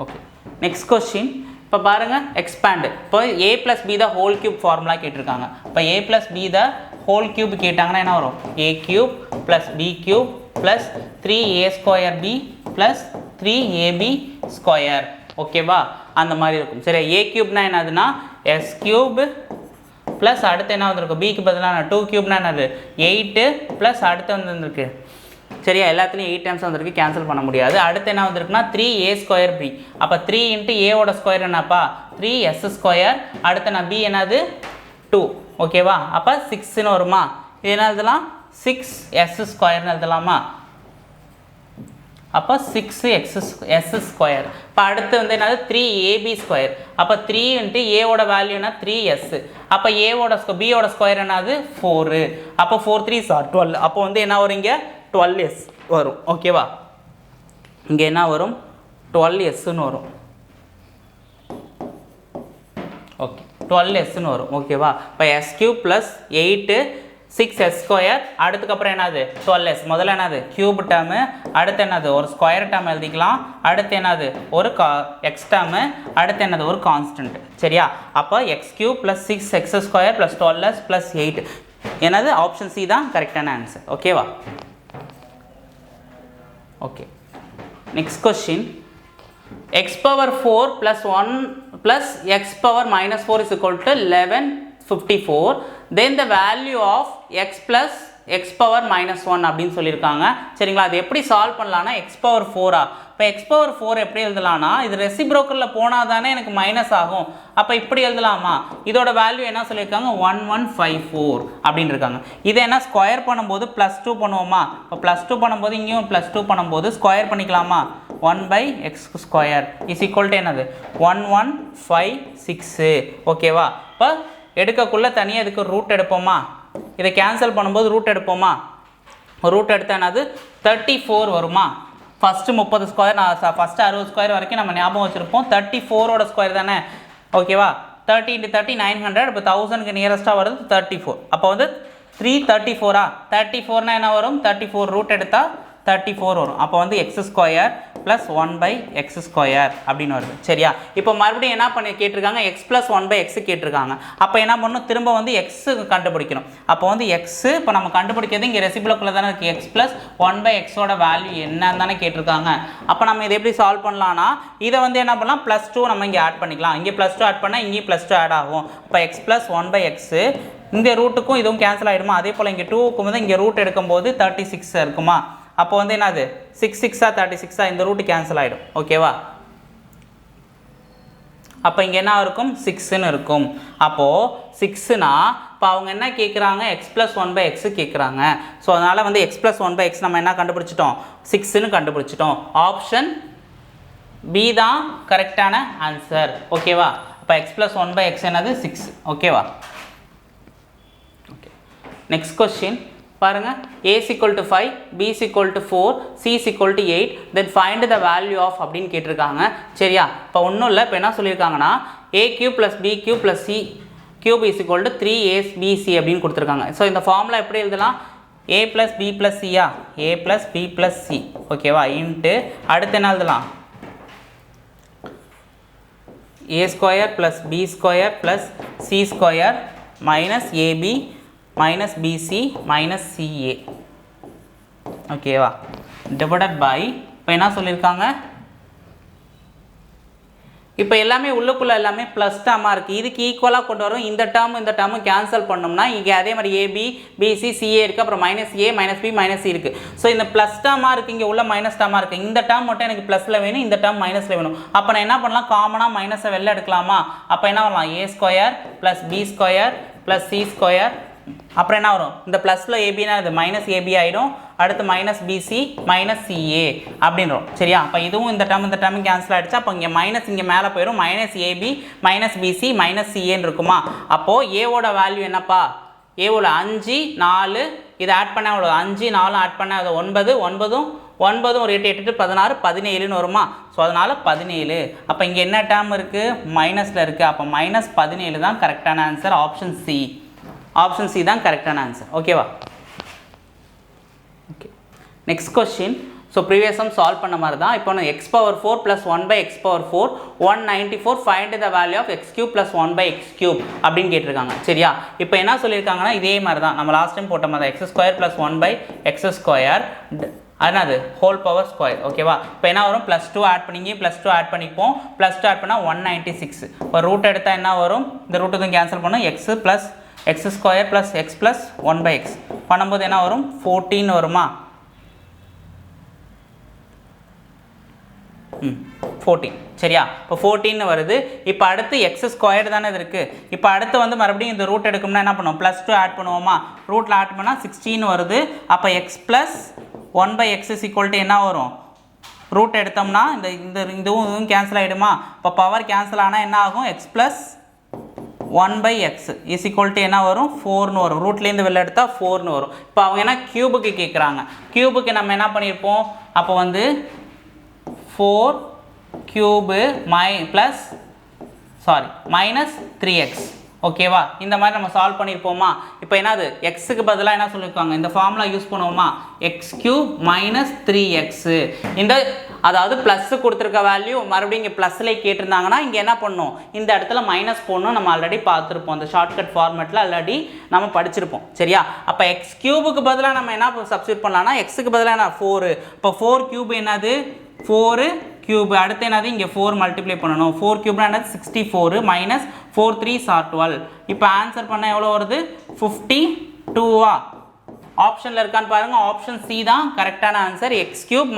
Okay next question. இப்போ பாருங்கள் எக்ஸ்பேண்டு. இப்போ a + b the whole cube formula கேட்டிருக்காங்க. இப்போ a + b the whole cube கேட்டாங்கன்னா என்ன வரும் a³ + b³ + 3a² b + 3ab² ஓகேவா அந்த மாதிரி இருக்கும் சரி. a³ என்னதுன்னா s³ ப்ளஸ் அடுத்து என்ன வந்துருக்கும் பிக்கு பதிலாக 2³ என்னது 8 ப்ளஸ் அடுத்து வந்துருக்கு சரியா. எல்லாத்துலேயும் 8 டைம்ஸ் வந்திருக்கு கேன்சல் பண்ண முடியாது. அடுத்து என்ன வந்திருக்குன்னா 3a² b அப்போ 3 இன்ட்டு ஏவோட ஸ்கொயர் என்னப்பா 3s². அடுத்து நான் b என்னது 2 ஓகேவா. அப்போ 6ன்னு வருமா. இது என்ன எழுதலாம் 6s² எழுதலாமா. அப்போ 6s². இப்போ அடுத்து வந்து என்னது 3ab². அப்போ 3 இன்ட்டு ஏவோட வேல்யூனா 3s. அப்போ பியோட ஸ்கொயர் என்னது 4. அப்போ 4 3s are 12. அப்போ வந்து என்ன வரும் இங்கே 12s வரும் ஓகேவா. இங்கே என்ன வரும் 12sன்னு வரும் ஓகே 12sன்னு வரும் ஓகேவா. இப்போ s³ + 8 6s². அடுத்துக்கப்புறம் என்னது 12s. முதல்ல என்னது கியூப் டேர்மு அடுத்து என்னது ஒரு ஸ்கொயர் டேர்ம் எழுதிக்கலாம். அடுத்து என்னது ஒரு எக்ஸ் டேர்மு அடுத்து என்னது ஒரு கான்ஸ்டன்ட் சரியா. அப்போ x³ + 6x² + 12s + 8 என்னது ஆப்ஷன் சி தான் கரெக்டான ஆன்சர் ஓகேவா. Okay next question x power 4 plus 1 plus x power minus 4 is equal to 1154. Then the value of x plus x power minus 1 அப்படின்னு சொல்லியிருக்காங்க. சரிங்களா, அது எப்படி சால்வ் பண்ணலாம்னா x power 4 இப்போ x power 4 எப்படி எழுதலாம்னா இது ரெசிப்ரோக்கலில் போனால் தானே எனக்கு மைனஸ் ஆகும். அப்போ இப்படி எழுதலாமா? இதோட வேல்யூ என்ன சொல்லியிருக்காங்க 1154 அப்படின்னு இருக்காங்க. இதை என்ன ஸ்கொயர் பண்ணும்போது +2 பண்ணுவோமா? இப்போ +2 பண்ணும்போது இங்கேயும் +2 பண்ணும்போது ஸ்கொயர் பண்ணிக்கலாமா? 1/x² இஸ் ஈக்குவல் டு என்னது 1156. ஓகேவா? இப்போ எடுக்கக்குள்ளே தனியாக இதுக்கு ரூட் எடுப்போமா? இதை கேன்சல் பண்ணும்போது ரூட் எடுப்போமா? ரூட் எடுத்தால் என்னது 34 வருமா? ஃபஸ்ட்டு 30 ஸ்கொயர் ஃபஸ்ட்டு 60 ஸ்கொயர் வரைக்கும் நம்ம ஞாபகம் வச்சுருப்போம். 34ஓட ஸ்கொயர் தானே. ஓகேவா? 30 × 30 900. இப்போ 1000க்கு நியரஸ்ட்டாக வருது 34. அப்போ வந்து 334 34னா என்ன வரும்? 34 ரூட் எடுத்தால் 34 வரும். அப்போ வந்து x² + 1/x² அப்படின்னு வருது. சரியா? இப்போ மறுபடியும் என்ன பண்ணி கேட்டிருக்காங்க x + 1/x கேட்டிருக்காங்க. அப்போ என்ன பண்ணணும்? திரும்ப வந்து x கண்டுபிடிக்கணும். அப்போ வந்து x இப்போ நம்ம கண்டுபிடிக்கிறது இங்கே ரெசிப்ரோக்கலில் தானே இருக்குது. x + 1/xோட வேல்யூ என்னன்னு தானே கேட்டிருக்காங்க. அப்போ நம்ம இதை எப்படி சால்வ் பண்ணலாம்னா இதை வந்து என்ன பண்ணலாம் +2 நம்ம இங்கே ஆட் பண்ணிக்கலாம். இங்கே +2 ஆட் பண்ணால் இங்கேயும் +2 ஆட் ஆகும். இப்போ x + 1/x இந்த ரூட்டுக்கும் இதுவும் கேன்சல் ஆகிடுமா? அதே போல் இங்கே 2க்கும் வந்து இங்கே ரூட் எடுக்கும்போது 36 இருக்குமா? அப்போ வந்து என்னது 6 6 36 இந்த ரூட்டு கேன்சல் ஆகிடும். ஓகேவா? அப்போ இங்கே என்ன இருக்கும் 6ன்னு இருக்கும். அப்போது 6னா இப்போ அவங்க என்ன கேட்குறாங்க x + 1/x கேட்குறாங்க. ஸோ அதனால் வந்து x + 1/x நம்ம என்ன கண்டுபிடிச்சிட்டோம் 6ன்னு கண்டுபிடிச்சிட்டோம். ஆப்ஷன் பி தான் கரெக்டான ஆன்சர். ஓகேவா? அப்போ x + 1/x என்னது 6. ஓகேவா? ஓகே நெக்ஸ்ட் கொஸ்டின் பாருங்கள். a = 5, b = 4, c = 8, then find the value of அப்படின்னு கேட்டிருக்காங்க. சரியா? இப்போ ஒன்றும் இல்லை. இப்போ என்ன சொல்லியிருக்காங்கன்னா a³ + b³ + c³ = 3abc அப்படின்னு கொடுத்துருக்காங்க. ஸோ இந்த ஃபார்முலா எப்படி எழுதலாம்? a + b + c a + b + c. ஓகேவா? இன்ட்டு அடுத்து என்ன எழுதலாம் a² + b² + c² minus ab minus bc minus ca. ஓகேவா? டிவைடட் பை இப்போ என்ன சொல்லியிருக்காங்க இப்போ எல்லாமே உள்ளுக்குள்ளே எல்லாமே ப்ளஸ் டேர்மாக இருக்குது. இதுக்கு ஈக்குவலாக கொண்டு வரும். இந்த டேர்மும் கேன்சல் பண்ணோம்னா இங்கே அதே மாதிரி ஏபி பிசி சிஏ இருக்குது. அப்புறம் -a -b -c இருக்குது. ஸோ இந்த ப்ளஸ் டேர்மாக இருக்குது, இங்கே உள்ள மைனஸ் டேர்மாக இருக்குது. இந்த டேர்ம் மட்டும் எனக்கு ப்ளஸில் வேணும், இந்த டேர்ம் மைனஸில் வேணும். அப்போ நான் என்ன பண்ணலாம்? காமனாக மைனஸை வெளில எடுக்கலாமா? அப்போ என்ன வரலாம் a² + b² + c². அப்புறம் என்ன வரும்? இந்த ப்ளஸில் ஏபினா இது -ab ஆகிடும். அடுத்து -bc -ca அப்படின்றோம். சரியா? அப்போ இதுவும் இந்த டேர்ம் கேன்சல் ஆகிடுச்சு. அப்போ இங்கே மைனஸ் இங்கே மேலே போயிடும். -ab -bc -caன்னு இருக்குமா? அப்போது ஏவோட வேல்யூ என்னப்பா? ஏவோட 5 4 இதை ஆட் பண்ண அவ்வளோ 5 4 ஆட் பண்ண அது 9 9 ஒரு 8 8 16 17ன்னு வருமா? ஸோ அதனால் 17. அப்போ இங்கே என்ன டேர்ம் இருக்குது? மைனஸில் இருக்குது. அப்போ -17 தான் கரெக்டான answer. Option C. Option C தான் கரெக்டான ஆன்சர். ஓகேவா? Okay next question. So previous some solve பண்ண மாதிரி தான். இப்போ நான் x⁴ + 1/x⁴ 194 find the value of x³ + 1/x³ அப்படின்னு கேட்டிருக்காங்க. சரியா? இப்போ என்ன சொல்லியிருக்காங்கன்னா இதே மாதிரி தான் நம்ம லாஸ்ட் டைம் போட்ட மாதிரி தான் x² + 1/x². அதனாது ஹோல்⁻². ஓகேவா? இப்போ என்ன வரும்? +2 ஆட் பண்ணிங்க +2 ஆட் பண்ணிப்போம். +2 ஆட் பண்ணால் 196. இப்போ ரூட் எடுத்தால் என்ன வரும்? இந்த ரூட்டுக்கும் கேன்சல் பண்ணோம். x + x² + x + 1/x பண்ணும்போது என்ன வரும்? 14 வருமா? 14. சரியா? இப்போ 14 வருது. இப்போ அடுத்து x² தானே இது இருக்குது. இப்போ அடுத்து வந்து மறுபடியும் இந்த ரூட் எடுக்கணும்னா என்ன பண்ணுவோம்? +2 ஆட் பண்ணுவோமா? ரூட்டில் ஆட் பண்ணால் 16 வருது. அப்போ x + 1/x = என்ன வரும்? ரூட் எடுத்தோம்னா இதுவும் கேன்சல் ஆகிடுமா? இப்போ பவர் கேன்சல் ஆனால் என்ன ஆகும்? x + 1/x = என்ன வரும்? 4ன்னு வரும். ரூட்லேருந்து வெளில எடுத்தால் 4ன்னு வரும். இப்போ அவங்க என்ன க்யூபுக்கு கேட்குறாங்க. க்யூபுக்கு நம்ம என்ன பண்ணியிருப்போம்? அப்போ வந்து 4³ -3x. ஓகேவா? இந்த மாதிரி நம்ம சால்வ் பண்ணியிருப்போமா? இப்போ என்னது எக்ஸுக்கு பதிலாக என்ன சொல்லியிருக்காங்க? இந்த ஃபார்முலா யூஸ் பண்ணுவோமா? x³ - 3x. இந்த அதாவது ப்ளஸ் கொடுத்துருக்க வேல்யூ மறுபடியும் இங்கே ப்ளஸ்ல கேட்டிருந்தாங்கன்னா இங்கே என்ன பண்ணணும், இந்த இடத்துல மைனஸ் போடணும். நம்ம ஆல்ரெடி பார்த்துருப்போம், அந்த ஷார்ட்கட் ஃபார்மேட்டில் ஆல்ரெடி நம்ம படிச்சிருப்போம். சரியா? அப்போ எக்ஸ் கியூபுக்கு பதிலாக நம்ம என்ன சப்ஸ்டியூட் பண்ணலாம்னா எக்ஸுக்கு பதிலாக என்ன 4. இப்போ 4 கியூப் என்னது 4 கியூப். அடுத்து என்னது இங்கே 4 மல்டிப்ளை பண்ணணும். 4 கியூப்னா என்னது 64 மைனஸ் 4 3s are 12. இப்போ ஆன்சர் பண்ண எவ்வளோ வருது 52வா? ஆப்ஷனில் இருக்கான்னு பாருங்க. ஆப்ஷன் சி தான் கரெக்டான answer. X cube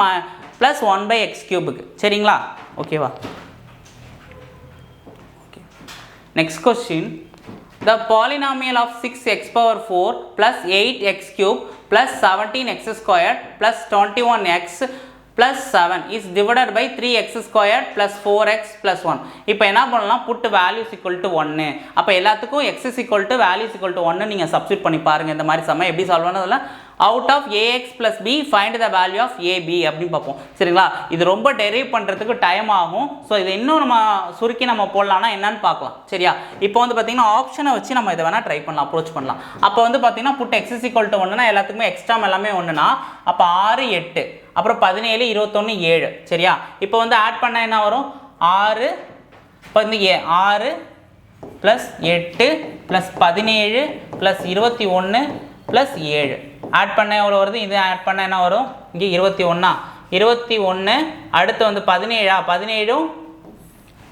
plus 1/x கியூபுக்கு. சரிங்களா? ஓகேவா? Okay. Next question. The polynomial of 6x power 4 plus 8x cube plus 17x squared plus 21x plus 7 is divided by 3x squared plus 4x plus 1. இப்போ என்ன பண்ணலாம், put values equal to 1. அப்போ எல்லாத்துக்கும் x is equal to values equal to 1 நீங்கள் substitute பண்ணி பாருங்கள். இந்த மாதிரி சமயம் எப்படி சால்வ் பண்ணதில்ல, out of ax plus b find the value of ab அப்படின்னு பார்ப்போம். சரிங்களா? இது ரொம்ப டெரைவ் பண்ணுறதுக்கு டைம் ஆகும். ஸோ இதை இன்னும் நம்ம சுருக்கி நம்ம போடலாம்னா என்னன்னு பார்க்கலாம். சரியா? இப்போ வந்து பார்த்தீங்கன்னா ஆப்ஷனை வச்சு நம்ம இதை வேணால் ட்ரை பண்ணலாம், அப்ரோச் பண்ணலாம். அப்போ வந்து பார்த்தீங்கன்னா put x is equal to 1னா எல்லாத்துக்குமே எக்ஸ்ட்ராம் எல்லாமே 1னா அப்போ 6 8 அப்புறம் 17 21 7. சரியா? இப்போ வந்து ஆட் பண்ண என்ன வரும் 6 இப்போ வந்து 6 plus 8 plus 17 plus 21 plus 7 add பண்ண எவ்வளோ வருது, இது ஆட் பண்ண என்ன வரும் இங்கே 21 21. அடுத்து வந்து 17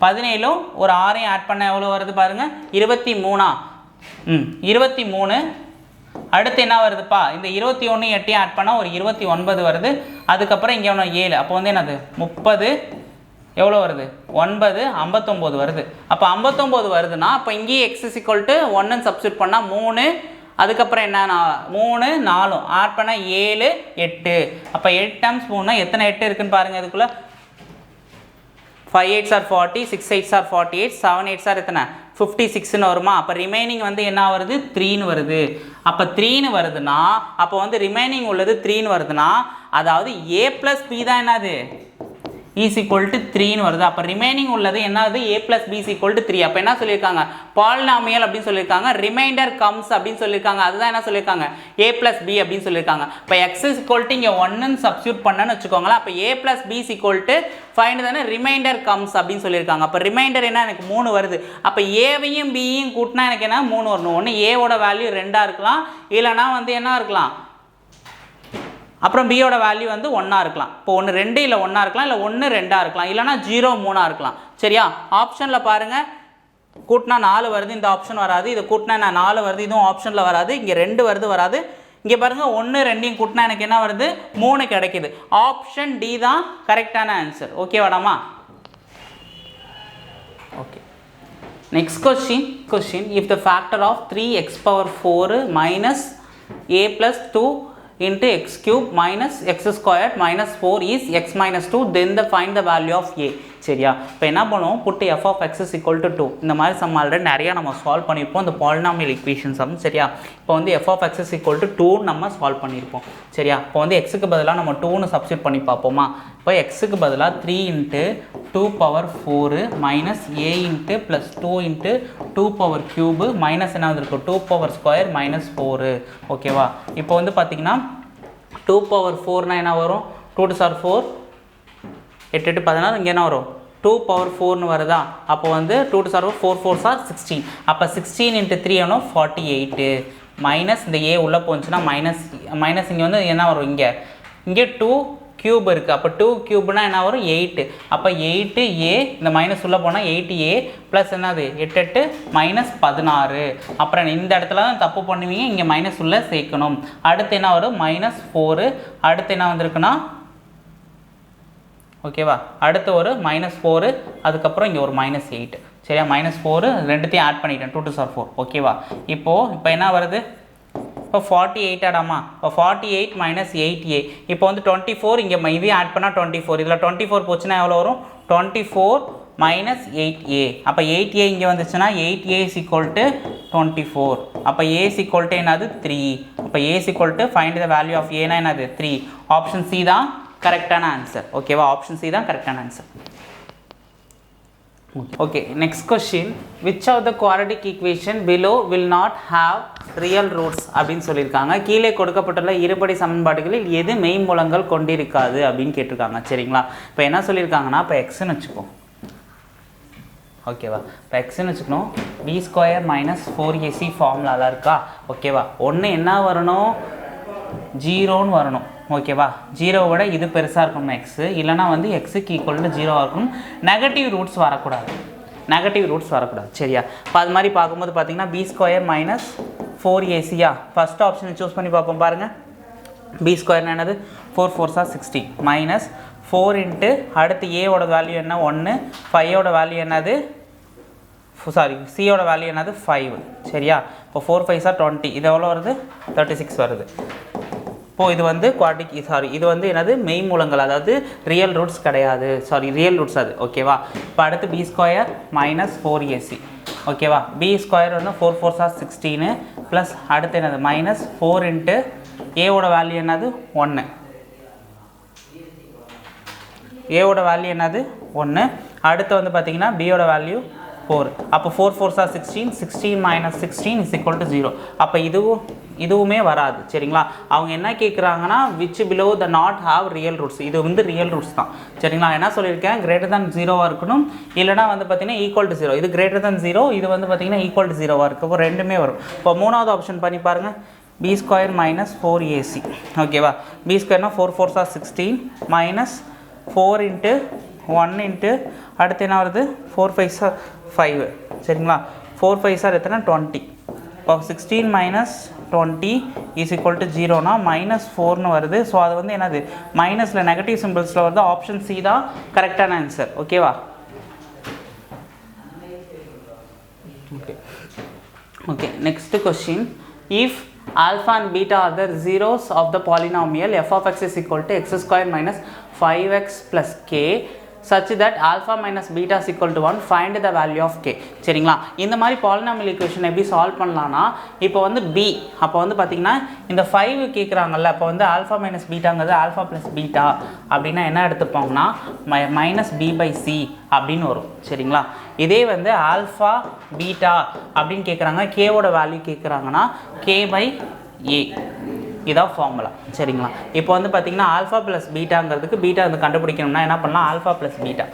17 ஒரு 6 ஆட் பண்ண எவ்வளோ வருது பாருங்க 23. 23. அடுத்து என்ன வருதுப்பா, இந்த 21 8 ஆட் பண்ணால் ஒரு 29 வருது. அதுக்கப்புறம் இங்கே ஒன்று 7. அப்போ வந்து என்னது 30 எவ்வளோ வருது 9 59 வருது. அப்போ 59 வருதுன்னா அப்போ இங்கேயே x is equal to 1ன்னு சப்ஸ்டியூட் பண்ணால் 3. அதுக்கப்புறம் என்ன 3 4 ஆட் பண்ணால் 7 8. அப்போ 8 டைம்ஸ் 3னா எத்தனை 8 இருக்குன்னு பாருங்கள். இதுக்குள்ளே 5 8s are 40, 6 8s are 48, 7 8s are எத்தனை 56ன்னு வருமா? அப்போ ரிமைனிங் வந்து என்ன வருது 3ன்னு வருது. அப்போ 3ன்னு வருதுன்னா அப்போ வந்து ரிமைனிங் உள்ளது 3ன்னு வருதுன்னா அதாவது a + b தான் என்னது is equal to 3ன்னு வருது. அப்போ ரிமைனிங் உள்ளது என்னது a + b is equal to 3. அப்போ என்ன சொல்லியிருக்காங்க பாலினாமியல் அப்படின்னு சொல்லியிருக்காங்க, ரிமைண்டர் கம்ஸ் அப்படின்னு சொல்லியிருக்காங்க. அதுதான் என்ன சொல்லியிருக்காங்க a + b அப்படின்னு சொல்லியிருக்காங்க. இப்போ x is equal to இங்கே 1ன்னு சப்ஸ்டியூட் பண்ணன்னு வச்சுக்கோங்களேன். அப்போ a + b is equal to find தானே ரிமைண்டர் கம்ஸ் அப்படின்னு சொல்லியிருக்காங்க. அப்போ ரிமைண்டர் என்ன எனக்கு 3 வருது. அப்போ ஏவையும் பியும் கூட்டினா எனக்கு என்ன 3 வரணும். ஒன்று ஏவோட வேல்யூ 2ஆக இருக்கலாம், இல்லைனா வந்து என்ன இருக்கலாம் அப்புறம் பியோட வேல்யூ வந்து 1ஆ இருக்கலாம். இப்போ 1 2 இல்லை 1ஆ இருக்கலாம், இல்லை 1 2ஆ இருக்கலாம், இல்லைனா 0 3ஆ இருக்கலாம். சரியா? ஆப்ஷனில் பாருங்கள் கூட்டினா 4 வருது, இந்த ஆப்ஷன் வராது. இது கூட்டினா நான் 4 வருது, இதுவும் ஆப்ஷனில் வராது. இங்கே 2 வருது வராது. இங்கே பாருங்கள் 1 2 கூட்டினா எனக்கு என்ன வருது 3 கிடைக்குது. ஆப்ஷன் டி தான் கரெக்டான ஆன்சர். ஓகேவாடாமா? Okay. Next question if the factor of 3x power 4 minus a plus 2 into x cube minus x squared minus 4 is x minus 2, then find the value of a. சரியா? இப்போ என்ன பண்ணுவோம், புட்டு f of x is equal to 2. இந்த மாதிரி some already நிறையா நம்ம solve பண்ணியிருப்போம், இந்த பாலினாமியல் ஈக்குவேஷன் சம். சரியா? இப்போ வந்து f of x is equal to 2 நம்ம சால்வ் பண்ணியிருப்போம். சரியா? இப்போ வந்து எக்ஸுக்கு பதிலாக நம்ம 2ன்னு சப்ஸ்டியூட் பண்ணி பார்ப்போமா? இப்போ எக்ஸுக்கு பதிலாக 3 into 2 power 4 minus a into plus 2 into 2 power cube minus என்ன வந்துருக்கும் 2 power square minus 4. ஓகேவா? இப்போ வந்து பார்த்தீங்கன்னா 2 power 4னா என்ன வரும் 2 2s are 4 8 8 16. இங்கே என்ன வரும் 2 power 4ன்னு வருதா? அப்போ வந்து 2 2s are 4 4s are 16. அப்போ 16 into 3 எவ்வளோ 48 மைனஸ் இந்த a உள்ளே போச்சுன்னா மைனஸ் இங்கே வந்து என்ன வரும் இங்கே 2 கியூப் இருக்குது. அப்போ 2 கியூப்னா என்ன வரும் 8. அப்போ 8a இந்த மைனஸ் உள்ளே போனால் 8a ப்ளஸ் என்னது 8 8 மைனஸ் 16. அப்புறம் இந்த இடத்துல தான் தப்பு பண்ணுவீங்க, இங்கே மைனஸ் உள்ளே சேர்க்கணும். அடுத்து என்ன வரும் -4. அடுத்து என்ன வந்திருக்குன்னா ஓகேவா, அடுத்து ஒரு -4, அதுக்கப்புறம் இங்கே ஒரு -8. சரியா? -4 ரெண்டுத்தையும் ஆட் பண்ணிட்டேன் 2 2s are 4. ஓகேவா? இப்போ என்ன வருது இப்போ 48 ஆடாமா? இப்போ 48 minus 8a. இப்போ வந்து 24 இங்கே இதையும் ஆட் பண்ணால் 24. இதில் 24 போச்சுன்னா எவ்வளோ வரும் 24 minus 8a. அப்போ 8a இங்கே வந்துச்சுன்னா 8a is equal to 24. அப்போ a is equal to என்னது 3. அப்போ a is equal to find the value of a னா என்னது 3. ஆப்ஷன் சி தான் கரெக்டான ஆன்சர். ஓகேவா? ஆப்ஷன் சி தான் கரெக்டான answer. Okay, next question. Which of the quadratic equation below will not have real roots அப்படின்னு சொல்லியிருக்காங்க. கீழே கொடுக்கப்பட்டுள்ள இருபடி சமன்பாடுகளில் எது மெய்மூலங்கள் கொண்டிருக்காது அப்படின்னு கேட்டிருக்காங்க. சரிங்களா? இப்போ என்ன சொல்லியிருக்காங்கன்னா, இப்போ எக்ஸ்ன்னு வச்சுப்போம். ஓகேவா? இப்போ எக்ஸ்ன்னு வச்சுக்கணும். பி ஸ்கொயர் மைனஸ் 4ac ஃபார்முலாலாம் இருக்கா? ஓகேவா? ஒன்று என்ன வரணும், ஜீரோன்னு வரணும். ஓகேவா? ஜீரோவோட இது பெருசாக இருக்கணும் எக்ஸு, இல்லைனா வந்து எக்ஸுக்கு ஈக்குவல் டு ஜீரோவாக இருக்கணும். நெகட்டிவ் ரூட்ஸ் வரக்கூடாது. சரியா? இப்போ அது மாதிரி பார்க்கும்போது பார்த்தீங்கன்னா b square minus 4ac first ஆப்ஷனை சூஸ் பண்ணி பார்ப்போம். பாருங்கள், பி ஸ்கொயர்னு என்னது 4 4s are 16 மைனஸ் 4 இன்ட்டு அடுத்து ஏவோட வேல்யூ என்ன 1, 5ஓட வேல்யூ என்னது சியோட வேல்யூ என்னது 5. சரியா? இப்போ 4 5s are 20, இது எவ்வளோ வருது 36 வருது. இப்போது இது வந்து இது வந்து என்னது மெய் மூலங்கள், அதாவது ரியல் ரூட்ஸ் கிடையாது, ரியல் ரூட்ஸ் அது. ஓகேவா? இப்போ அடுத்து பி ஸ்கொயர் மைனஸ் 4ac. ஓகேவா? பி ஸ்கொயர் வந்து 4 4s are 16 ப்ளஸ் அடுத்து என்னது மைனஸ் 4 இன்ட்டு ஏவோட வேல்யூ என்னது 1, ஏவோட வேல்யூ என்னது 1. அடுத்து வந்து பார்த்தீங்கன்னா பியோட வேல்யூ 4. அப்போ 4 4s are 16, 16 minus 16 is equal to 0. அப்போ இதுவுமே வராது. சரிங்களா? அவங்க என்ன கேட்குறாங்கன்னா which below the not have real roots. இது வந்து ரியல் ரூட்ஸ் தான். சரிங்களா? என்ன சொல்லியிருக்கேன், கிரேட்டர் than 0வாக இருக்கணும், இல்லைனா வந்து பார்த்தீங்கன்னா ஈக்குவல் டு 0. இது கிரேட்டர் than 0, இது வந்து பார்த்தீங்கன்னா ஈக்குவல் டு 0வாக இருக்குது. இப்போ ரெண்டுமே வரும். இப்போ மூணாவது ஆப்ஷன் பண்ணி பாருங்கள், பி ஸ்கொயர் மைனஸ் 4ac. ஓகேவா? பி ஸ்கொயர்னா 4 4s are 16 minus 4 into 1 into அடுத்து என்ன வருது 4 5s are 5. சரிங்களா? 4 5s are எத்தனை 20. இப்போ 16 மைனஸ் 20 இஸ் ஈக்குவல் டு 0னா மைனஸ் 4னு வருது. ஸோ அது வந்து என்னது மைனஸில் நெகட்டிவ் சிம்பிள்ஸில் வருது. ஆப்ஷன் சி தான் கரெக்டான ஆன்சர். ஓகேவா? Okay, next question. If alpha and beta are the zeros of the polynomial f of x is equal to x square minus 5x plus k such that alpha minus beta is equal to 1, find the value of k. சரிங்களா? இந்த மாதிரி polynomial equation எப்படி solve பண்ணலாம்னா, இப்போ வந்து b, அப்போ வந்து பார்த்தீங்கன்னா இந்த 5 கேட்குறாங்கல்ல, அப்போ வந்து ஆல்ஃபா மைனஸ் பீட்டாங்கிறது ஆல்ஃபா ப்ளஸ் பீட்டா அப்படின்னா என்ன எடுத்துப்போம்னா மைனஸ் b பை c அப்படின்னு வரும். சரிங்களா? இதே வந்து ஆல்ஃபா பீட்டா அப்படின்னு கேட்குறாங்க, கேவோட வேல்யூ கேட்குறாங்கன்னா k பை a, இதான் ஃபார்முலா. சரிங்களா? இப்போ வந்து பார்த்தீங்கன்னா ஆல்ஃபா ப்ளஸ் பீட்டாங்கிறதுக்கு பீட்டா வந்து கண்டுபிடிக்கணும்னா என்ன பண்ணலாம், ஆல்ஃபா ப்ளஸ் பீட்டா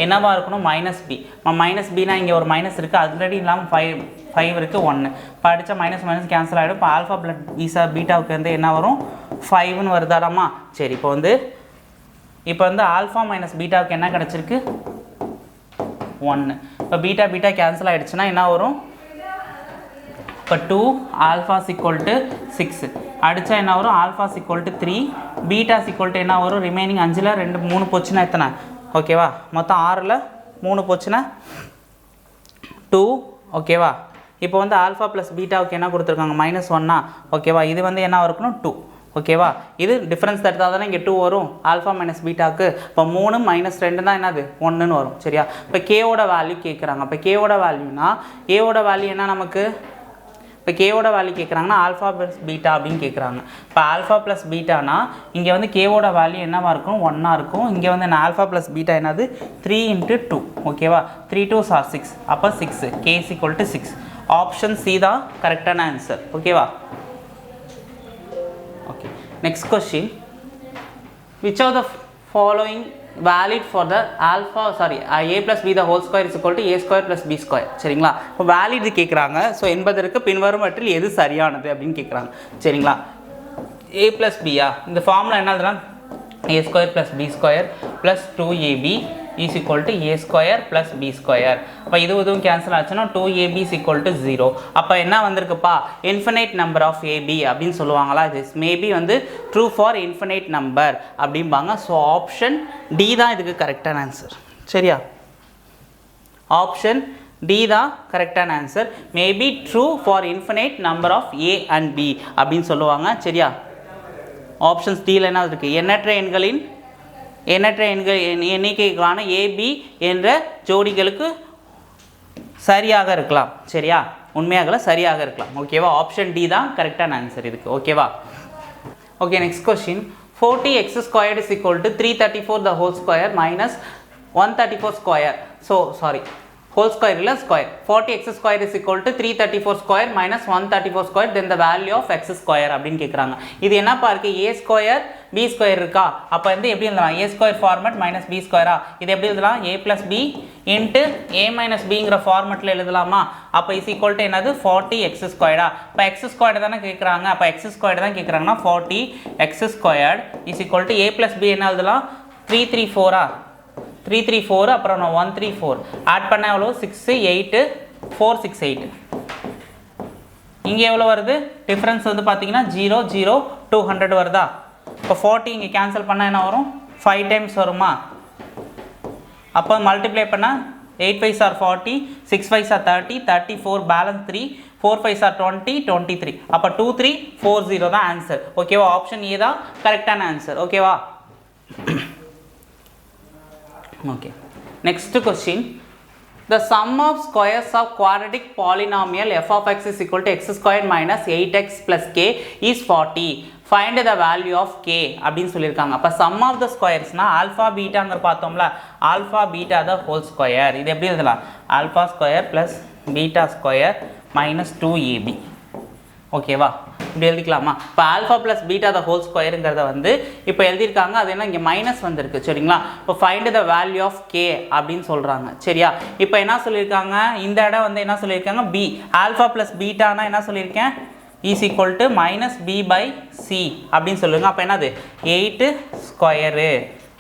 என்னவாக இருக்கணும் மைனஸ் பி. மைனஸ் பினா இங்கே ஒரு மைனஸ் இருக்குது, ஆல்ரெடி இல்லாமல் 5 இருக்குது 1. இப்போ அடித்தா மைனஸ் மைனஸ் கேன்சல் ஆகிடும். இப்போ ஆல்ஃபா ப்ளஸ் பீட்டாவுக்கு வந்து என்ன வரும் 5ன்னு வருதாடாமா? சரி, இப்போ வந்து ஆல்ஃபா மைனஸ் பீட்டாவுக்கு என்ன கிடச்சிருக்கு 1. இப்போ பீட்டா கேன்சல் ஆகிடுச்சுன்னா என்ன வரும், இப்போ 2 ஆல்ஃபா ஈக்குவல் டு 6 அடித்தா என்ன வரும், alpha equal to 3, beta equal to என்ன வரும், ரிமைனிங் 5ல் 2 3 போச்சுன்னா எத்தனை, ஓகேவா? மொத்தம் 6ல் 3 போச்சுன்னா 2. ஓகேவா? இப்போ வந்து ஆல்ஃபா ப்ளஸ் பீட்டாவுக்கு என்ன கொடுத்துருக்காங்க -1. ஓகேவா? இது வந்து என்ன இருக்கணும் 2. ஓகேவா? இது டிஃப்ரென்ஸ் தடுத்தால் தானே இங்கே 2 வரும் ஆல்ஃபா மைனஸ் பீட்டாவுக்கு. இப்போ 3 - 2 தான் என்னது 1ன்னு வரும். சரியா? இப்போ கேவோட வேல்யூ கேட்குறாங்க. இப்போ கேவோட வேல்யூனா ஏவோட வேல்யூ என்ன நமக்கு, இப்போ கேவோட வேல்யூ கேட்குறாங்கன்னா ஆல்ஃபா ப்ளஸ் பீட்டா அப்படின்னு கேட்குறாங்க. இப்போ ஆல்ஃபா ப்ளஸ் பீட்டானா இங்கே வந்து கேவோட வேல்யூ என்னவாக இருக்கும் 1ஆக இருக்கும். இங்கே வந்து ஆல்ஃபா ப்ளஸ் பீட்டா என்னது 3 × 2. ஓகேவா? 3 2s are 6, அப்போ 6, k is equal to 6. Option C தான் கரெக்டான ஆன்சர். ஓகேவா? Okay, next question. Which of the following valid for the a plus b the whole square is equal to a square plus b square. சரிங்களா? இப்போ valid கேட்குறாங்க. So என்பதற்கு பின்வருவற்றில் எது சரியானது அப்படின்னு கேட்குறாங்க. சரிங்களா? a plus b இந்த ஃபார்முலா என்னதுன்னா a square plus b square plus 2ab is equal to a square plus b square. அப்போ இதுவும் கேன்சல் ஆச்சுன்னா 2ab is equal to 0. அப்போ என்ன வந்திருக்குப்பா, infinite number of ab அப்படின்னு சொல்லுவாங்களா? this maybe வந்து true for infinite number அப்படிம்பாங்க. ஸோ ஆப்ஷன் டி தான் இதுக்கு கரெக்டான ஆன்சர். சரியா? ஆப்ஷன் டி தான் கரெக்டான answer. Maybe true for infinite number of a and b அப்படின்னு சொல்லுவாங்க. சரியா? ஆப்ஷன்ஸ் டியில் என்ன இருக்குது, எண்ணற்ற எண்ணிக்கைக்கான ஏபி என்ற ஜோடிகளுக்கு சரியாக இருக்கலாம். சரியா? உண்மையாக சரியாக இருக்கலாம். ஓகேவா? ஆப்ஷன் டி தான் கரெக்டான ஆன்சர் இதுக்கு. ஓகேவா? Okay, next question. 40x squared is equal to 334 the whole square minus 134 square. So sorry, whole square இல்ல square. 40x square is equal to 334 square minus 134 square, then the value of x square அப்படின்னு கேட்குறாங்க. இது என்னப்பா இருக்கு? a square b square இருக்கா? அப்போ வந்து எப்படி எழுதலாம்? a square format minus b square. இது எப்படி எழுதலாம்? a plus b into a minus bங்கிற ஃபார்மெட்டில் எழுதலாமா? அப்போ is equal to என்னது? 40x square. இப்போ x square தானே கேட்குறாங்க. அப்போ x square தான் கேட்குறாங்கன்னா 40x square is equal to a plus b என்ன எழுதலாம்? 334 334 அப்புறம் 134 ஆட் பண்ண எவ்வளோ? 6 8 468. இங்கே எவ்வளோ வருது? டிஃப்ரென்ஸ் வந்து பார்த்தீங்கன்னா 0 0 200 வருதா? இப்போ 40 இங்கே கேன்சல் பண்ணால் என்ன வரும்? 5 டைம்ஸ் வருமா? அப்போ மல்டிப்ளை பண்ணால் 8 5s are 40, 6 5s are 30, 34 balance 3, 4 5s are 20, 23. அப்போ 2340 தான் ஆன்சர். ஓகேவா? ஆப்ஷன் ஏ தான் கரெக்டான ஆன்சர். ஓகேவா? Okay. Next question. The sum of squares of quadratic polynomial f of x is equal to x squared minus 8x plus k is 40. Find the value of k அப்படின்னு சொல்லியிருக்காங்க. அப்போ sum of the squaresனா alpha betaங்கிற பார்த்தோம்ல, alpha beta the whole square. இது எப்படி எழுதலாம்? alpha square plus beta square minus 2ab. ஓகேவா? இப்படி எழுதிக்கலாமா? இப்போ alpha plus beta the whole ஸ்கொயருங்கிறத வந்து இப்போ எழுதியிருக்காங்க. அது என்ன இங்கே மைனஸ் வந்திருக்கு. சரிங்களா? இப்போ find the value of k அப்படின்னு சொல்கிறாங்க. சரியா? இப்போ என்ன சொல்லியிருக்காங்க? இந்த இடம் வந்து என்ன சொல்லியிருக்காங்க? பி. ஆல்ஃபா ப்ளஸ் பீட்டானா என்ன சொல்லியிருக்கேன்? Is equal to minus b by c அப்படின்னு சொல்லுங்க. அப்போ என்னது? 8 ஸ்கொயரு.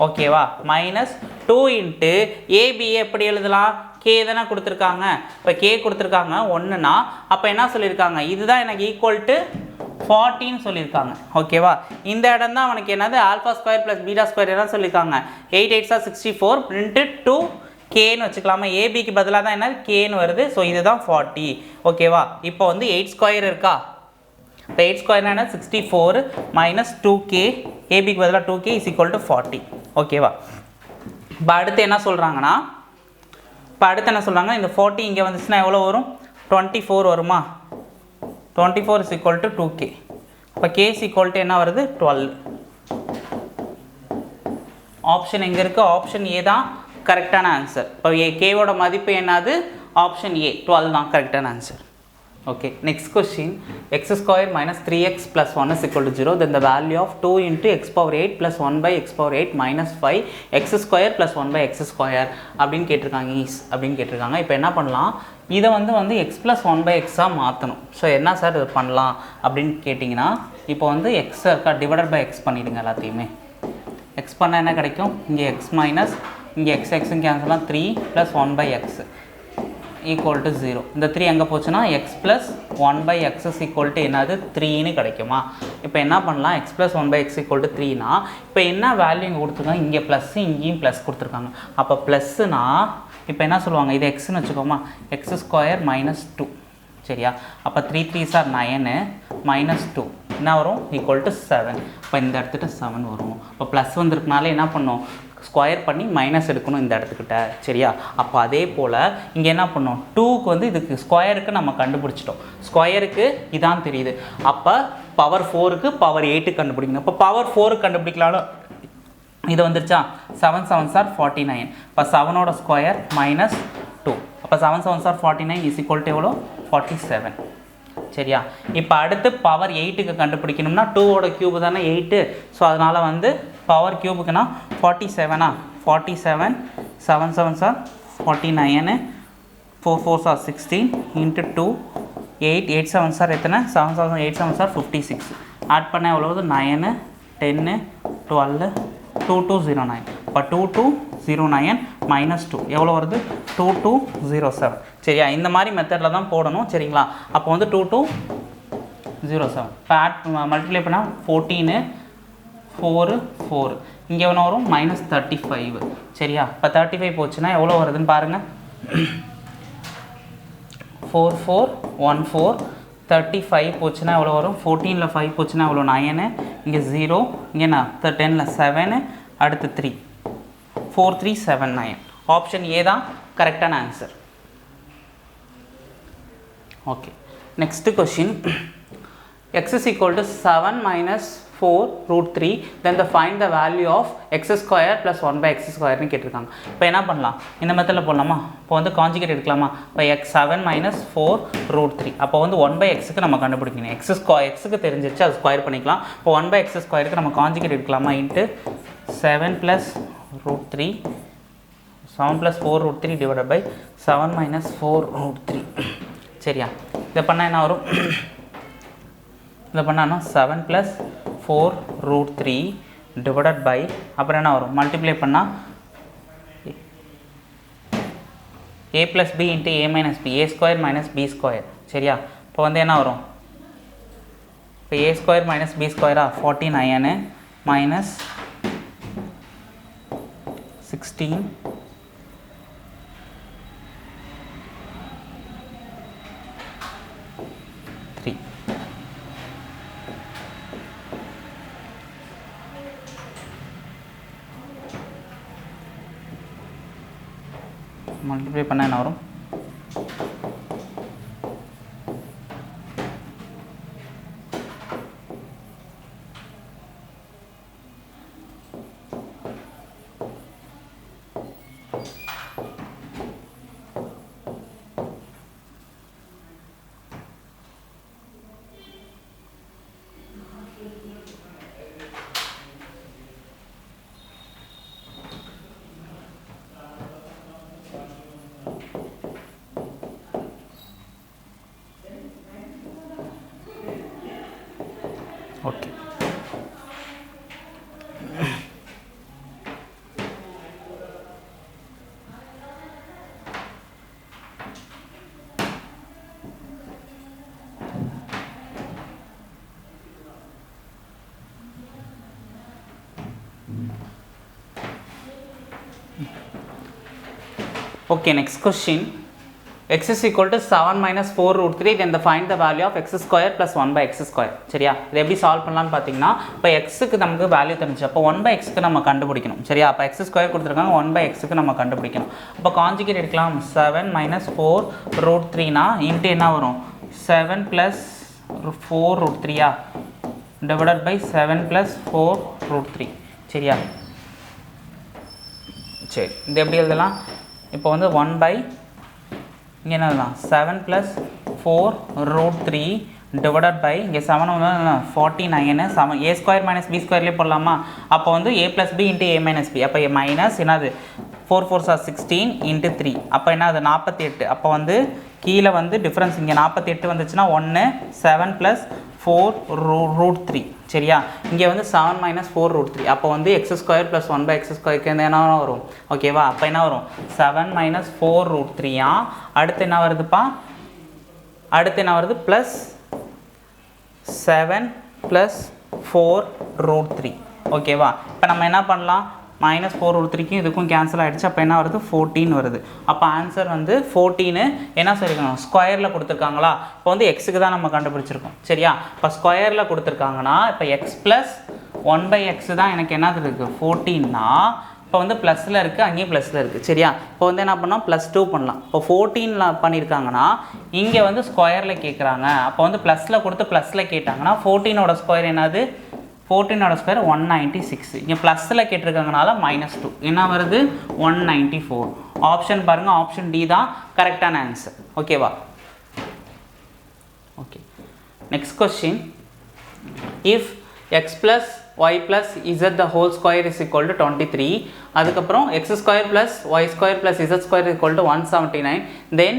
ஓகேவா? மைனஸ் 2 இன்ட்டு ஏபிஏ எப்படி எழுதலாம்? கே தானே கொடுத்துருக்காங்க. இப்போ கே கொடுத்துருக்காங்க 1னா அப்போ என்ன சொல்லியிருக்காங்க? இதுதான் எனக்கு ஈக்குவல் டு 40 சொல்லியிருக்காங்க. ஓகேவா? இந்த இடம் தான் அவனுக்கு என்னது? Alpha square plus beta square என்ன சொல்லியிருக்காங்க? 8 8s are 64 இன்ட்டு 2 கேன்னு வச்சுக்கலாமா? ஏபிக்கு பதிலாக தான் என்னது? கேன்னு வருது. ஸோ இதுதான் 40. ஓகேவா? இப்போ வந்து 8 ஸ்கொயர் இருக்கா? இப்போ 8 ஸ்கொயர்னா என்ன? 64 மைனஸ் 2k, ஏபிக்கு பதிலாக 2k இஸ் ஈக்குவல் டு 40. ஓகேவா? இப்போ அடுத்து என்ன சொல்கிறாங்கன்னா, இந்த 40 இங்கே வந்துச்சுன்னா எவ்வளோ வரும்? 24 வருமா? 24 is equal to 2k. இப்போ k is equal to என்ன வருது? 12. ஆப்ஷன் எங்கே இருக்குது? ஆப்ஷன் ஏ தான் கரெக்டான ஆன்சர். இப்போ கேவோட மதிப்பு என்னது? ஆப்ஷன் ஏ 12 தான் கரெக்டான answer. Okay, next question. X square minus 3x plus 1 is equal to 0. Then the value of 2 into x power 8 plus 1 by x power 8 minus 5 x square plus 1 by x square அப்படின்னு கேட்டிருக்காங்க. இப்போ என்ன பண்ணலாம்? இதை வந்து x plus 1 by x மாற்றணும். So என்ன sir இது பண்ணலாம் அப்படின்னு கேட்டிங்கன்னா, இப்போ வந்து x இருக்கா டிவைடட் பை x பண்ணிவிடுங்க எல்லாத்தையுமே. x பண்ணால் என்ன கிடைக்கும்? இங்கே x மைனஸ் இங்கே x கேன்சலாம் 3 plus 1 by x equal to 0. இந்த 3 எங்கே போச்சுன்னா x plus 1 by x is equal to என்னது? 3ன்னு கிடைக்குமா? இப்போ என்ன பண்ணலாம்? x plus 1 by x equal to 3னா இப்போ என்ன வேல்யூ இங்கே கொடுத்துருக்காங்க? இங்கே ப்ளஸ், இங்கேயும் ப்ளஸ் கொடுத்துருக்காங்க. அப்போ ப்ளஸ்னா இப்போ என்ன சொல்லுவாங்க? இது எக்ஸ்ன்னு வச்சுக்கோமா? X square minus 2. சரியா? அப்போ 3 3s are 9 மைனஸ் 2 என்ன வரும்? Equal to 7. இப்போ இந்த இடத்துட்டு 7 வரும். இப்போ ப்ளஸ் வந்திருக்கனால என்ன பண்ணோம்? ஸ்கொயர் பண்ணி மைனஸ் எடுக்கணும் இந்த இடத்துக்கிட்ட. சரியா? அப்போ அதே போல் இங்கே என்ன பண்ணோம்? 2க்கு வந்து இதுக்கு ஸ்கொயருக்கு நம்ம கண்டுபிடிச்சிட்டோம். ஸ்கொயருக்கு இதான் தெரியுது. அப்போ பவர் 4க்கு பவர் 8 கண்டுபிடிக்கணும். இப்போ பவர் 4 கண்டுபிடிக்கலாலும் இது வந்துருச்சா? 7 7s are 49. இப்போ 7ஓட ஸ்கொயர் மைனஸ் 2. அப்போ 7 7s are 49 is equal to எவ்வளோ? 47. சரியா? இப்போ அடுத்து பவர் 8க்கு கண்டுபிடிக்கணும்னா 2ஓட கியூப் தானே 8. ஸோ அதனால் வந்து power கியூபுக்குன்னா 47 47 7 7s are 49 4 4s are 16 into 2 8 8 7s are எத்தனை? 7 7 8 7s are 56. ஆட் பண்ண எவ்வளவு? 9 10 12 2209. இப்போ 2209 மைனஸ் 2 எவ்வளோ வருது? 2207. சரியா? இந்த மாதிரி மெத்தடில் தான் போடணும். சரிங்களா? அப்போ வந்து 2207 இப்போ ஆட் மல்டிப்ளை பண்ணால் 14 4 4 இங்கே எவ்வளோ வரும்? மைனஸ் 35. சரியா? இப்போ 35 போச்சுன்னா எவ்வளோ வருதுன்னு பாருங்கள். 4 4 1 4 35 போச்சுன்னா எவ்வளோ வரும்? 14ல் 5 போச்சுன்னா எவ்வளோ? 9. இங்கே 0 இங்கே என்ன? 10ல் 7 அடுத்து 3 4 3 7 9. ஆப்ஷன் ஏ தான் கரெக்டான answer. Okay, next question. x is equal to 7 minus 4 root 3 then find the value of x square plus 1 by x square னு கேட்டிருக்காங்க. இப்போ என்ன பண்ணலாம், இந்த மெத்தடில் போடலாமா? இப்போ வந்து கான்ஜுகேட் எடுக்கலாமா? இப்போ x7 minus 4 root 3 அப்போ வந்து 1 by xக்கு நம்ம கண்டுபிடிக்கணும். xக்கு தெரிஞ்சிருச்சு, அது ஸ்கொயர் பண்ணிக்கலாம். இப்போ 1 by x ஸ்கொயருக்கு நம்ம கான்ஜுகேட் எடுக்கலாமா? Into 7 plus root 3 7 plus 4 root 3 divided by 7 minus 4 root 3. சரியா? இதை பண்ணால் என்ன வரும்? இதை பண்ணால் 7 plus 4 root 3 divided by அப்புறம் என்ன வரும்? மல்டிப்ளை பண்ணால் a plus b into a minus b, a square minus b square. சரியா? இப்போ வந்து என்ன வரும்? இப்போ a square minus b square 49 minus 16 3. Multiply பண்ண என்ன வரும்? Okay, okay, next question. x is equal to 7 minus 4 root 3 then find the value of x square plus 1 by x square. சரியா? இதை எப்படி சால்வ் பண்ணலாம்னு பார்த்தீங்கன்னா, இப்போ எக்ஸுக்கு நமக்கு வேல்யூ தெரிஞ்சு, அப்போ 1 by xக்கு நம்ம கண்டுபிடிக்கணும். சரியா? அப்போ x ஸ்கொயர் கொடுத்துருக்காங்க, 1 by xக்கு நம்ம கண்டுபிடிக்கணும். அப்போ கான்ஜுகேட் எடுக்கலாம். 7 minus 4 root 3னா இன்ட்டு என்ன வரும்? 7 plus 4 root 3 divided by 7 plus 4 root 3. சரியா? சரி, இது எப்படி எழுதலாம்? இப்போ வந்து 1 by இங்கே என்னதுலாம் 7 plus 4 root 3 divided by இங்கே 7 வந்து 49 7 a square minus b squareலேயே போடலாமா? அப்போ வந்து a plus b into a minus b, அப்போ மைனஸ் என்னது 4 4s are 16 into 3, அப்போ என்னது 48. அப்போ வந்து கீழே வந்து டிஃப்ரென்ஸ் இங்கே 48 வந்துச்சுன்னா 1 7 plus 4 root 3. சரியா? இங்கே வந்து 7 minus 4 root 3, அப்போ வந்து x square plus 1 by x square என்ன வரும்? ஓகேவா? அப்போ என்ன வரும்? 7 minus 4 root 3 அடுத்து என்ன வருதுப்பா? அடுத்து என்ன வருது? Plus 7 plus 4 root 3. ஓகேவா? இப்போ நம்ம என்ன பண்ணலாம்? minus 4 root 3க்கும் இதுக்கும் கேன்சல் ஆகிடுச்சு. அப்போ என்ன வருது? 14 வருது. அப்போ ஆன்சர் வந்து 14 என்ன சொல்லியிருக்கணும்? ஸ்கொயரில் கொடுத்துருக்காங்களா? இப்போ வந்து எக்ஸுக்கு தான் நம்ம கண்டுபிடிச்சிருக்கோம். சரியா? இப்போ ஸ்கொயரில் கொடுத்துருக்காங்கன்னா இப்போ எக்ஸ் ப்ளஸ் 1 by x தான் எனக்கு என்னது இருக்குது? 14னா இப்போ வந்து ப்ளஸில் இருக்குது, அங்கேயும் ப்ளஸில் இருக்குது. சரியா? இப்போ வந்து என்ன பண்ணோம்? +2 பண்ணலாம். இப்போ 14 பண்ணியிருக்காங்கன்னா இங்கே வந்து ஸ்கொயரில் கேட்குறாங்க. அப்போ வந்து ப்ளஸில் கொடுத்து ப்ளஸில் கேட்டாங்கன்னா 14ஓட ஸ்கொயர் என்னது? 14ஓட ஸ்கொயர் 196. இங்கே ப்ளஸில் கேட்டிருக்காங்கனால -2 என்ன வருது? 194. ஆப்ஷன் பாருங்கள், ஆப்ஷன் டி தான் கரெக்டான ஆன்சர். ஓகேவா? Okay, next question. If x plus y plus z the whole square is equal to 23, அதுக்கப்புறம் x square plus y square plus z square is equal to 179, then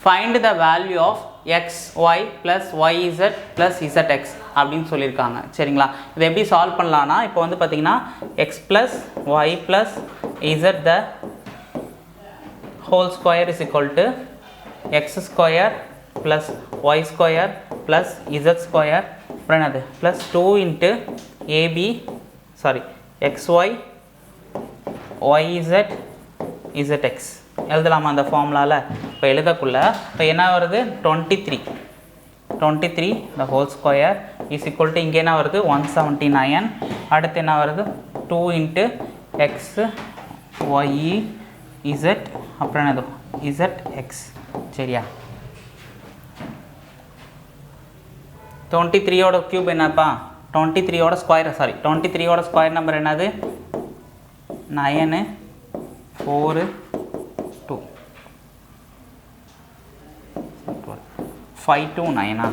find the value of x y plus yz plus zx அப்படின்னு சொல்லியிருக்காங்க. சரிங்களா? இதை எப்படி solve பண்ணலான்னா, இப்போ வந்து பார்த்தீங்கன்னா x plus y plus z the whole square is equal to x square plus y square plus z square அப்புறம் என்னது plus 2 into ab xy yz zx எழுதலாமா அந்த ஃபார்முலாவில்? இப்போ எழுதக்குள்ள இப்போ என்ன வருது? 23 the whole square is equal to இங்கே என்ன வருது? 179. அடுத்து என்ன வருது? 2 into x y z அப்புறம் என்னது? zx. சரியா? 23ஓட க்யூப் என்னப்பா? 23ஓட ஸ்கொயர், சாரி 23ஓட ஸ்கொயர் நம்பர் என்னது? 9 4 2 5 2 9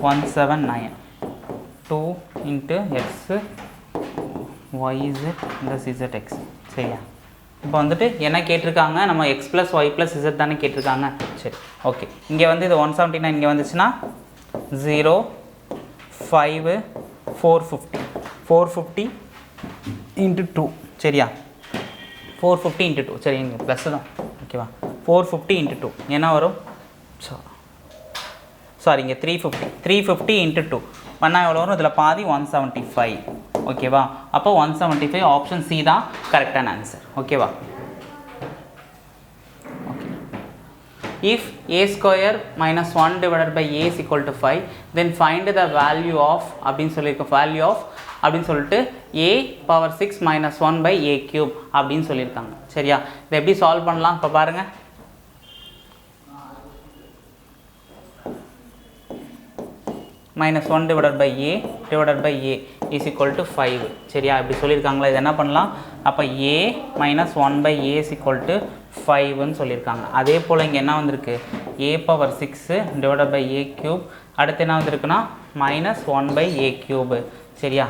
179 2 into x y z plus zx. சரியா? இப்போ வந்துட்டு என்ன கேட்டிருக்காங்க? நம்ம x plus y plus z தானே கேட்டிருக்காங்க. சரி, ஓகே. இங்கே வந்து இது 179 இங்கே வந்துச்சுன்னா 0 5 450 into 2. சரியா? 450 into 2. சரி, இங்கே ப்ளஸ் தான். ஓகேவா? 450 into 2 என்ன வரும்? சாரி, இங்கே 350 into 2 பண்ணால் எவ்வளோ வரும்? இதில் பாதி 175. ஓகேவா? அப்போ 175 ஆப்ஷன் சி தான் கரெக்டான ஆன்சர். ஓகேவா? Okay. If a square minus 1 divided by a is equal to 5, then find the value of அப்படின்னு சொல்லியிருக்கோம். வேல்யூ ஆஃப் அப்படின்னு சொல்லிட்டு a power 6 minus 1 by a cube அப்படின்னு சொல்லியிருக்காங்க. சரியா? இதை எப்படி சால்வ் பண்ணலாம்? இப்போ பாருங்கள். minus 1 divided by a is equal to 5. சரியா? இப்படி சொல்லியிருக்காங்களா? இது என்ன பண்ணலாம்? அப்போ a minus 1 by a is equal to 5ன்னு சொல்லியிருக்காங்க. அதே போல் இங்கே என்ன வந்திருக்கு? a power 6 divided by a cube. அடுத்து என்ன வந்திருக்குன்னா minus 1 by a cube. சரியா?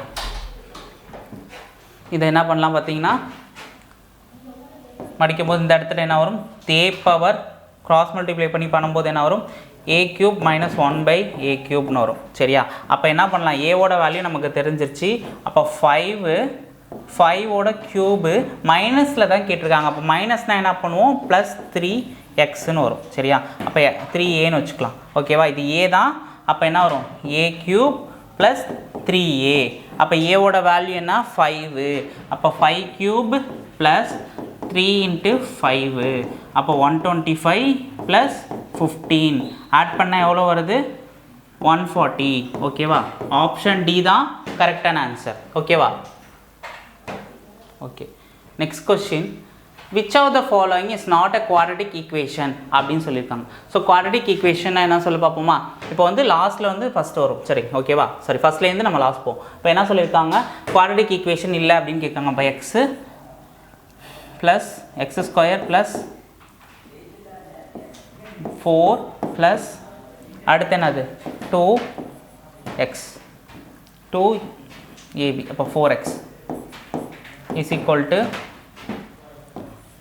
இதை என்ன பண்ணலாம் பார்த்தீங்கன்னா, மடிக்கும் போது இந்த இடத்துல என்ன வரும்? a power கிராஸ் மல்டிப்ளை பண்ணி பண்ணும்போது என்ன வரும்? a cube minus 1 by a cubeன்னு வரும். சரியா? அப்போ என்ன பண்ணலாம்? ஏவோட வேல்யூ நமக்கு தெரிஞ்சிருச்சு. அப்போ 5ஓட க்யூபு மைனஸில் தான் கேட்டிருக்காங்க. அப்போ மைனஸ்னால் என்ன பண்ணுவோம்? ப்ளஸ் 3xன்னு வரும். சரியா? அப்போ 3aன்னு வச்சுக்கலாம். ஓகேவா? இது a தான். அப்போ என்ன வரும்? a cube plus 3a. அப்போ ஏவோட வேல்யூ என்ன? 5. அப்போ 5 cube ப்ளஸ் 3 into 5. அப்போ 125 ப்ளஸ் 15 ஆட் பண்ணால் எவ்வளோ வருது? 140. ஓகேவா? ஆப்ஷன் டி தான் கரெக்டான ஆன்சர். ஓகேவா? Okay. Next question, which of the following is not a quadratic equation அப்படின்னு சொல்லியிருக்காங்க. ஸோ குவாட்ரட்டிக் ஈக்குவேஷன் என்ன சொல்ல பார்ப்போமா? இப்போ வந்து லாஸ்ட்டில் வந்து ஃபஸ்ட்டு வரும். சரி, ஓகேவா? சரி, ஃபஸ்ட்லேருந்து நம்ம லாஸ்ட் போவோம். இப்போ என்ன சொல்லியிருக்காங்க? குவாட்ரட்டிக் ஈக்குவேஷன் இல்லை அப்படின்னு கேட்காங்க. இப்போ x plus X square plus 4 plus அடுத்து என்னது? 2x 2ab. அப்போ 4x is equal to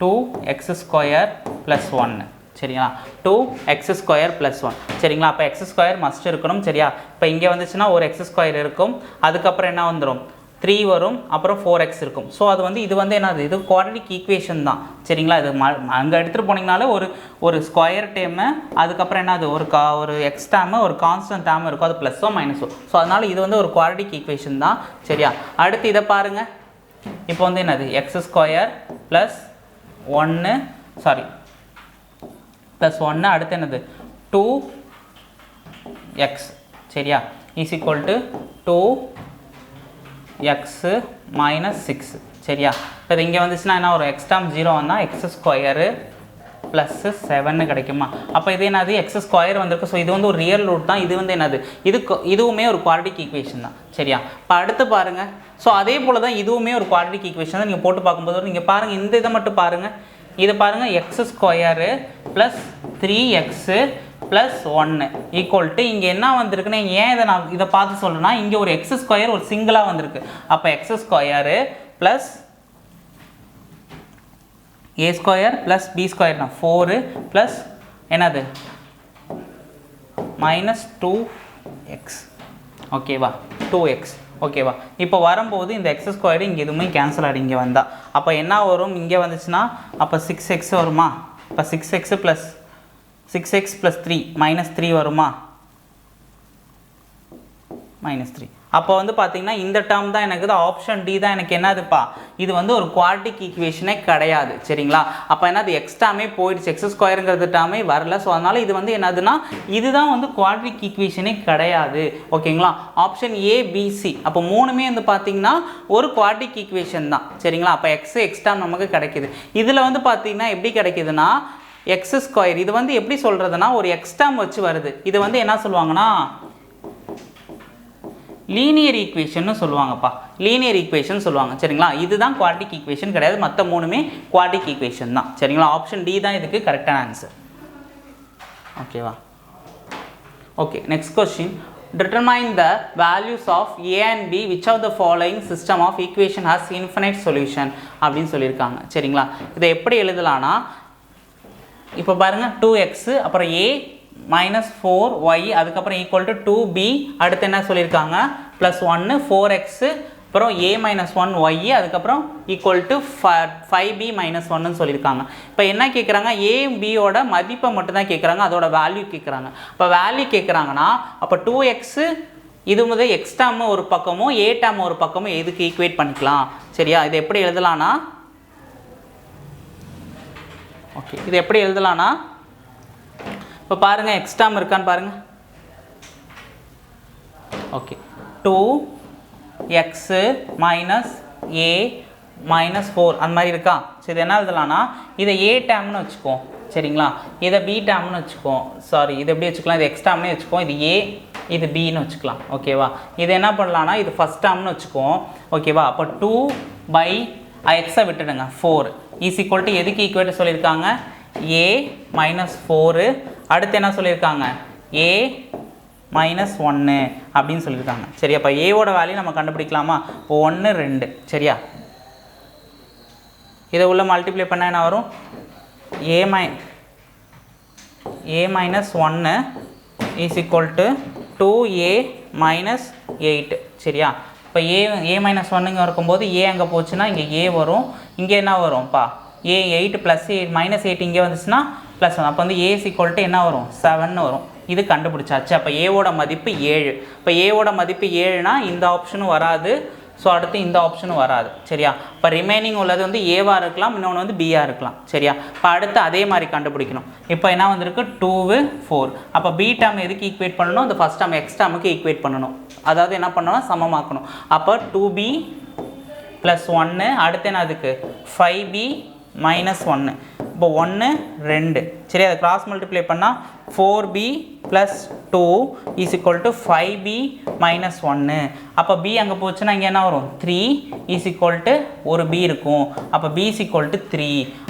2x square plus 1. சரிங்களா? 2x square plus 1. சரிங்களா? அப்போ x square மஸ்ட் இருக்கணும். சரியா? இப்போ இங்கே வந்துச்சுன்னா ஒரு x square இருக்கும். அதுக்கப்புறம் என்ன வந்துடும்? 3 வரும். அப்புறம் 4x இருக்கும். ஸோ அது வந்து இது வந்து என்னது? இது குவாட்ரட்டிக் ஈக்குவேஷன் தான். சரிங்களா? இது அங்கே எடுத்துகிட்டு போனீங்கனாலே ஒரு ஸ்கொயர் டேமு, அதுக்கப்புறம் என்னது? ஒரு எக்ஸ் டேமு, ஒரு கான்ஸ்டன்ட் டேமு இருக்கும். அது ப்ளஸ்ஸோ மைனஸோ. ஸோ அதனால் இது வந்து ஒரு குவாட்ரட்டிக் ஈக்குவேஷன் தான். சரியா? அடுத்து இதை பாருங்கள். இப்போ வந்து என்னது? X square plus 1 sorry plus 1 அடுத்து என்னது? 2x. சரியா? Is equal to 2x minus 6. சரியா? இப்போ இங்கே வந்துச்சுன்னா என்ன ஒரு எக்ஸ் டேம் 0 வந்தால் எக்ஸ் ஸ்கொயரு ப்ளஸ் 7 கிடைக்குமா? அப்போ இது என்னது? எக்ஸ் ஸ்கொயர் வந்திருக்கு. ஸோ இது வந்து ஒரு ரியல் ரூட் தான். இது வந்து என்னது? இதுவுமே ஒரு குவாட்ரட்டிக் ஈக்குவேஷன் தான். சரியா? இப்போ அடுத்து பாருங்கள். ஸோ அதே போல் தான் இதுவுமே ஒரு குவாட்ரட்டிக் ஈக்குவேஷன் தான். நீங்கள் போட்டு பார்க்கும்போது நீங்கள் பாருங்கள், இந்த இதை மட்டும் பாருங்கள். இதை பாருங்கள், X square plus 3x plus 1 equal to இங்கே என்ன வந்திருக்குன்னா, ஏன் இதை நான் இதை பார்த்து சொல்கிறேன்னா, இங்கே ஒரு எக்ஸ் ஸ்கொயர் ஒரு சிங்கிளாக வந்திருக்கு. அப்போ x square plus a square plus b ஸ்கொயர்னா 4 ப்ளஸ் என்னது? Minus 2x. ஓகேவா? 2x. ஓகேவா? இப்போ வரும்போது இந்த எக்ஸ் ஸ்கொயர் இங்கே எதுவுமே கேன்சல் ஆகிடும். இங்கே வந்தால் அப்போ என்ன வரும்? இங்கே வந்துச்சுன்னா அப்போ 6x வருமா? இப்போ 6x ப்ளஸ் 3 மைனஸ் 3 வருமா? மைனஸ் 3. அப்போ வந்து பார்த்தீங்கன்னா இந்த டேர்ம் தான் எனக்கு ஆப்ஷன் டி தான் எனக்கு என்னதுப்பா? இது வந்து ஒரு குவாட்ரட்டிக் ஈக்குவேஷனே கிடையாது. சரிங்களா? அப்போ என்னது? எக்ஸ் டேர்மே போயிடுச்சு. எக்ஸ் ஸ்கொயருங்கிறது டேர்மே வரல. ஸோ அதனால் இது வந்து என்னதுன்னா இதுதான் வந்து குவாட்ரட்டிக் ஈக்குவேஷனே கிடையாது. ஓகேங்களா? Option ABC. அப்போ மூணுமே வந்து பார்த்தீங்கன்னா ஒரு குவாட்ரட்டிக் ஈக்குவேஷன் தான். சரிங்களா? அப்போ எக்ஸ் டேர்ம் நமக்கு கிடைக்கிது. இதில் வந்து பார்த்தீங்கன்னா எப்படி கிடைக்கிதுன்னா எக்ஸ் ஸ்கொயர் இது வந்து எப்படி சொல்கிறதுனா ஒரு எக்ஸ் டேர்ம் வச்சு வருது. இது வந்து என்ன சொல்லுவாங்கன்னா லீனியர் ஈக்குவேஷன் சொல்லுவாங்கப்பா, லீனியர் ஈக்குவேஷன் சொல்லுவாங்க சரிங்களா. இதுதான் குவாட்ரிக் ஈக்குவேஷன் கிடையாது, மற்ற மூணுமே குவாட்ரிக் ஈக்குவேஷன் தான் சரிங்களா. ஆப்ஷன் டி தான் இதுக்கு கரெக்டான ஆன்சர். ஓகேவா. Okay, next question. Determine the values of a and b which of the following system of equation has infinite solution அப்படின்னு சொல்லியிருக்காங்க சரிங்களா. இதை எப்படி எழுதலாம்னா, இப்போ பாருங்க 2x அப்புறம் a minus 4y அதுக்கப்புறம் ஈக்குவல் டு 2b, அடுத்து என்ன சொல்லியிருக்காங்க ப்ளஸ் 1 4x அப்புறம் a minus 1y அதுக்கப்புறம் ஈக்குவல் டு 5b minus 1ன்னு சொல்லியிருக்காங்க. இப்போ என்ன கேட்குறாங்க, a bயோட மதிப்பை மட்டும் தான் கேட்குறாங்க, அதோட வேல்யூ கேட்குறாங்க. இப்போ வேல்யூ கேட்குறாங்கன்னா அப்போ 2x இது முதல் எக்ஸ் டேர்ம் ஒரு பக்கமும் a டேர்ம் ஒரு பக்கமும் எதுக்கு ஈக்குவேட் பண்ணிக்கலாம் சரியா. இது எப்படி எழுதலாம்னா, ஓகே இது எப்படி எழுதலாம்னா, இப்போ பாருங்கள் எக்ஸ் டேர்ம் இருக்கான்னு பாருங்கள். Okay 2x minus a minus 4 அந்த மாதிரி இருக்கா. சரி இது என்ன எழுதலாம்னா, இதை a டேர்ம்னு வச்சுக்கோ சரிங்களா, இதை b டேர்ம்னு வச்சுக்கோ, சாரி இது எப்படி வச்சுக்கலாம், இது எக்ஸ் டேர்ம்னே வச்சுக்கோ, இது a இது bன்னு வச்சுக்கலாம் ஓகேவா. இது என்ன பண்ணலான்னா இது ஃபஸ்ட் டேர்ம்னு வச்சுக்கோ ஓகேவா. அப்போ 2 பை எக்ஸை விட்டுடுங்க 4 இஸ் ஈக்குவல் டு எதுக்கு ஈக்குவேட் சொல்லியிருக்காங்க, a மைனஸ் 4 அடுத்து என்ன சொல்லியிருக்காங்க a மைனஸ் 1 அப்படின்னு சொல்லியிருக்காங்க சரியா. அப்போ ஏவோட வேல்யூ நம்ம கண்டுபிடிக்கலாமா, 1 2 சரியா. இதை உள்ள மல்டிப்ளை பண்ண என்ன வரும், a minus 1 is equal to 2a minus 8 சரியா. இப்போ a மைனஸ் 1 இருக்கும்போது a அங்கே போச்சுன்னா இங்கே a வரும், இங்கே என்ன வரும்ப்பா a 8 ப்ளஸ் 8 மைனஸ் 8 இங்கே வந்துச்சுன்னா ப்ளஸ் 1, அப்போ வந்து a ஈக்குவல் டு என்ன வரும் 7 வரும். இது கண்டுபிடிச்சாச்சு. அப்போ ஏவோட மதிப்பு 7. இப்போ ஏவோட மதிப்பு 7னா இந்த ஆப்ஷனும் வராது, ஸோ அடுத்து இந்த ஆப்ஷனும் வராது சரியா. இப்போ ரிமைனிங் உள்ளது வந்து ஏவாக இருக்கலாம், இன்னொன்று வந்து பியாக இருக்கலாம் சரியா. இப்போ அடுத்து அதே மாதிரி கண்டுபிடிக்கணும். இப்போ என்ன வந்திருக்கு 2 4. அப்போ பி டேர்ம் எதுக்கு ஈக்குவேட் பண்ணணும், இந்த ஃபஸ்ட் டேர்ம் எக்ஸ் டேர்முக்கு ஈக்குவேட் பண்ணணும், அதாவது என்ன பண்ணணும் சமமாக்கணும். அப்போ 2b ப்ளஸ் 1 அடுத்து என்ன அதுக்கு 5b மைனஸ் 1, இப்போ 1 2 சரி. அதை கிராஸ் மல்டிப்ளை பண்ணால் 4b plus 2 is equal to 5b minus 1. அப்போ b அங்கே போச்சுன்னா இங்கே என்ன வரும் 3 இஸ் ஈக்குவல் டு ஒரு b இருக்கும், அப்போ b இஸ் ஈக்குவல் டு 3.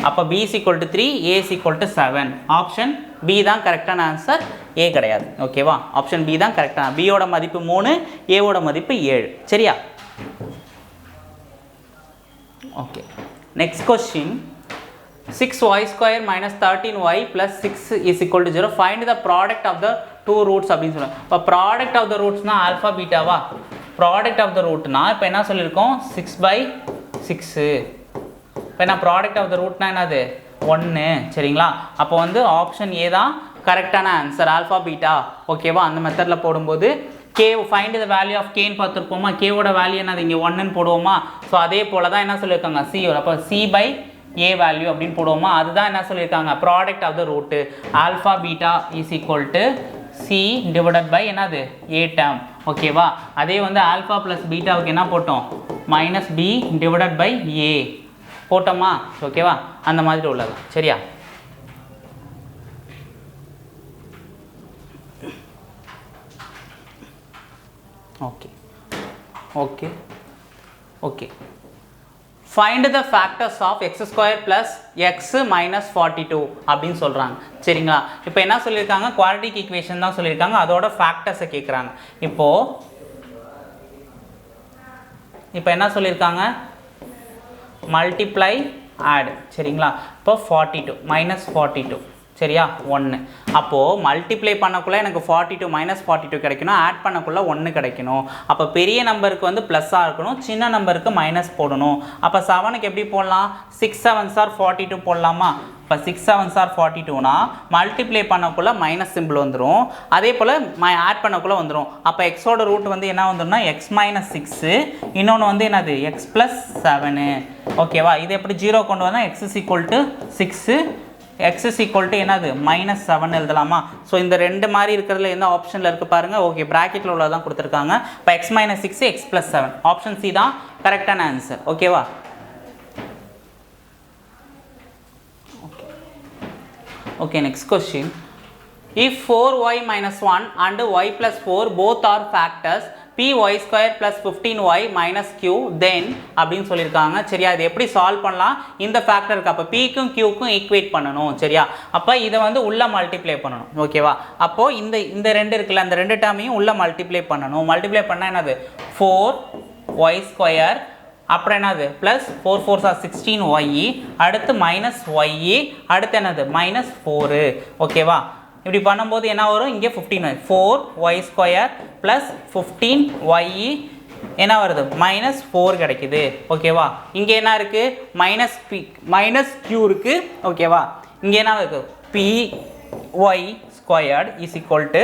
அப்போ b is equal to 3, a is equal to 7. Option b தான் கரெக்டான ஆன்சர், a கிடையாது ஓகேவா. ஆப்ஷன் b தான் கரெக்டான, b-யோட மதிப்பு 3, a-வோட மதிப்பு 7 சரியா. Okay, next question. 6y square minus 13y plus 6 is equal to 0. Find the product of the two roots அப்படின்னு சொல்லுவாங்க. இப்போ ப்ராடக்ட் ஆஃப் த ரூட்ஸ்னா ஆல்ஃபா பீட்டாவா, ப்ராடக்ட் ஆஃப் த ரூட்னா இப்போ என்ன சொல்லியிருக்கோம் 6/6. இப்போ என்ன ப்ராடக்ட் ஆஃப் த ரூட்னா என்னது 1 சரிங்களா. அப்போ வந்து ஆப்ஷன் ஏ தான் கரெக்டான ஆன்சர், ஆல்ஃபா பீட்டா ஓகேவா. அந்த மெத்தடில் போடும்போது k find the value of k ன்னு பார்த்துருப்போமா, k-வோட வேல்யூ என்னது இங்கே 1ன்னு போடுவோமா. ஸோ அதே போல் தான் என்ன சொல்லியிருக்காங்க c, அப்போ c/a வேல்யூ அப்படின்னு போடுவோமா. அதுதான் என்ன சொல்லியிருக்காங்க product of the root alpha beta is equal to c divided by என்னது a டேர்ம் ஓகேவா. அதே வந்து ஆல்ஃபா ப்ளஸ் பீட்டாவுக்கு என்ன போட்டோம் minus b divided by a போட்டோமா ஓகேவா. அந்த மாதிரி உள்ளது சரியா. Okay okay okay find the factors of x square plus x minus 42 அப்படின்னு சொல்கிறாங்க சரிங்களா. இப்போ என்ன சொல்லியிருக்காங்க குவாட்ரிக் ஈக்குவேஷன் தான் சொல்லியிருக்காங்க, அதோட ஃபேக்டர்ஸை கேட்குறாங்க. இப்போ என்ன சொல்லியிருக்காங்க மல்டிப்ளை ஆட் சரிங்களா. இப்போ 42 மைனஸ் 42 சரியா 1. அப்போது மல்டிப்ளை பண்ணக்குள்ளே எனக்கு 42 மைனஸ் 42 கிடைக்கணும், ஆட் பண்ணக்குள்ளே 1 கிடைக்கணும். அப்போ பெரிய நம்பருக்கு வந்து ப்ளஸ்ஸாக இருக்கணும், சின்ன நம்பருக்கு மைனஸ் போடணும். அப்போ 7க்கு எப்படி போடலாம் 6 7s are 42 போடலாமா. இப்போ 6 7s are 42னா மல்டிப்ளை பண்ணக்குள்ளே மைனஸ் சிம்பிள் வந்துடும், அதே போல் ஆட் பண்ணக்குள்ளே வந்துடும். அப்போ எக்ஸோட ரூட் வந்து என்ன வந்துடும்னா எக்ஸ் மைனஸ் 6, இன்னொன்று வந்து என்னது எக்ஸ் ப்ளஸ் 7 ஓகேவா. இது எப்படி 0 கொண்டு வந்தால் X is equal to 6, x is equal to என்னது மைனஸ் 7 எழுதலாமா. ஸோ இந்த ரெண்டு மாதிரி இருக்கிறதுல எந்த ஆப்ஷனில் இருக்குது பாருங்கள். ஓகே ப்ராக்கெட்டில் உள்ளதான் கொடுத்துருக்காங்க. இப்போ x minus 6 x plus 7 option C தான் கரெக்டான ஆன்சர் ஓகேவா. Okay next question. If 4y minus 1 and y plus 4 both are factors, py square plus 15y minus q தென் அப்படின்னு சொல்லியிருக்காங்க சரியா. இது எப்படி சால்வ் பண்ணலாம், இந்த ஃபேக்டருக்கு அப்போ pக்கும் qக்கும் ஈக்குவேட் பண்ணணும் சரியா. அப்போ இதை வந்து உள்ள மல்டிப்ளை பண்ணணும் ஓகேவா. அப்போது இந்த ரெண்டு இருக்குல்ல, அந்த ரெண்டு டேர்மையும் உள்ள மல்டிப்ளை பண்ணணும். மல்டிப்ளை பண்ணால் என்னது 4y ஸ்கொயர், அப்புறம் என்னது ப்ளஸ் 4 4s are 16y, அடுத்து மைனஸ் y, அடுத்து என்னது மைனஸ் 4 ஓகேவா. இப்படி பண்ணும்போது என்ன வரும், இங்கே 15y 4y square plus 15y என்ன வருது மைனஸ் 4 கிடைக்குது ஓகேவா. இங்கே என்ன இருக்குது மைனஸ் q இருக்குது ஓகேவா. இங்கே என்ன இருக்குது py squared is equal to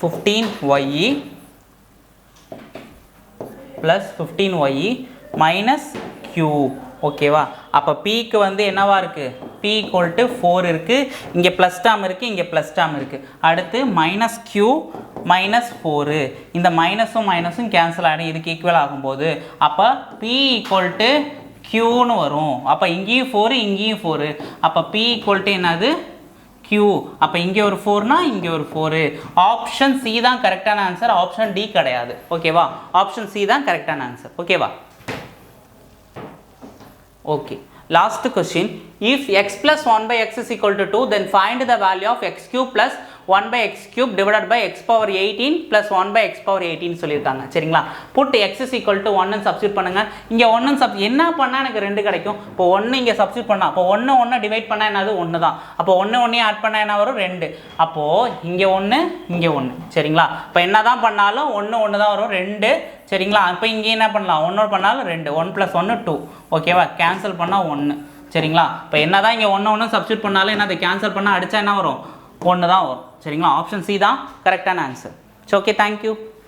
15y plus 15y minus q ஓகேவா. அப்போ pக்கு வந்து என்னவா இருக்குது, p ஈக்குவல் டு 4 இருக்குது, இங்கே ப்ளஸ் டேம் இருக்குது, இங்கே ப்ளஸ் டேம் இருக்குது. அடுத்து மைனஸ் q மைனஸ் 4, இந்த மைனஸும் மைனஸும் கேன்சல் ஆகிடும், இதுக்கு ஈக்குவல் ஆகும்போது அப்போ p ஈக்குவல் டு qன்னு வரும். அப்போ இங்கேயும் 4 இங்கேயும் 4, அப்போ p ஈக்குவல் டு என்னது q. அப்போ இங்கே ஒரு 4னா இங்கே ஒரு 4. ஆப்ஷன் சி தான் கரெக்டான ஆன்சர், ஆப்ஷன் டி கிடையாது ஓகேவா. ஆப்ஷன் சி தான் கரெக்டான ஆன்சர் ஓகேவா. Okay, last question. If x plus 1 by x is equal to 2, then find the value of x cube plus 1 by x cube divided by x power 18 plus 1 by x power 18 சொல்லியிருக்காங்க சரிங்களா. Put x is equal to 1 substitute பண்ணுங்க. இங்கே 1 என்ன பண்ணால் எனக்கு 2 கிடைக்கும். இப்போ 1 இங்கே சப்ஸ்டியூட் பண்ணால், அப்போ 1 டிவைட் பண்ணால் என்னது 1 தான். அப்போ 1 ஆட் பண்ணால் என்ன வரும் 2. அப்போது இங்கே 1 இங்கே 1 சரிங்களா. இப்போ என்ன தான் பண்ணாலும் 1 தான் வரும் 2 சரிங்களா. இப்போ இங்கே என்ன பண்ணலாம், 1 பண்ணாலும் 2, 1 + 1 2 ஓகேவா. கேன்சல் பண்ணால் 1 சரிங்களா. இப்போ என்ன தான் இங்கே 1 சப்ஸ்டியூட் பண்ணாலும் என்ன, அதை கேன்சல் பண்ணால் அடித்தா என்ன வரும் 1 தான் வரும் சரிங்களா. ஆப்ஷன் சி தான் கரெக்டான ஆன்சர். Okay, thank you.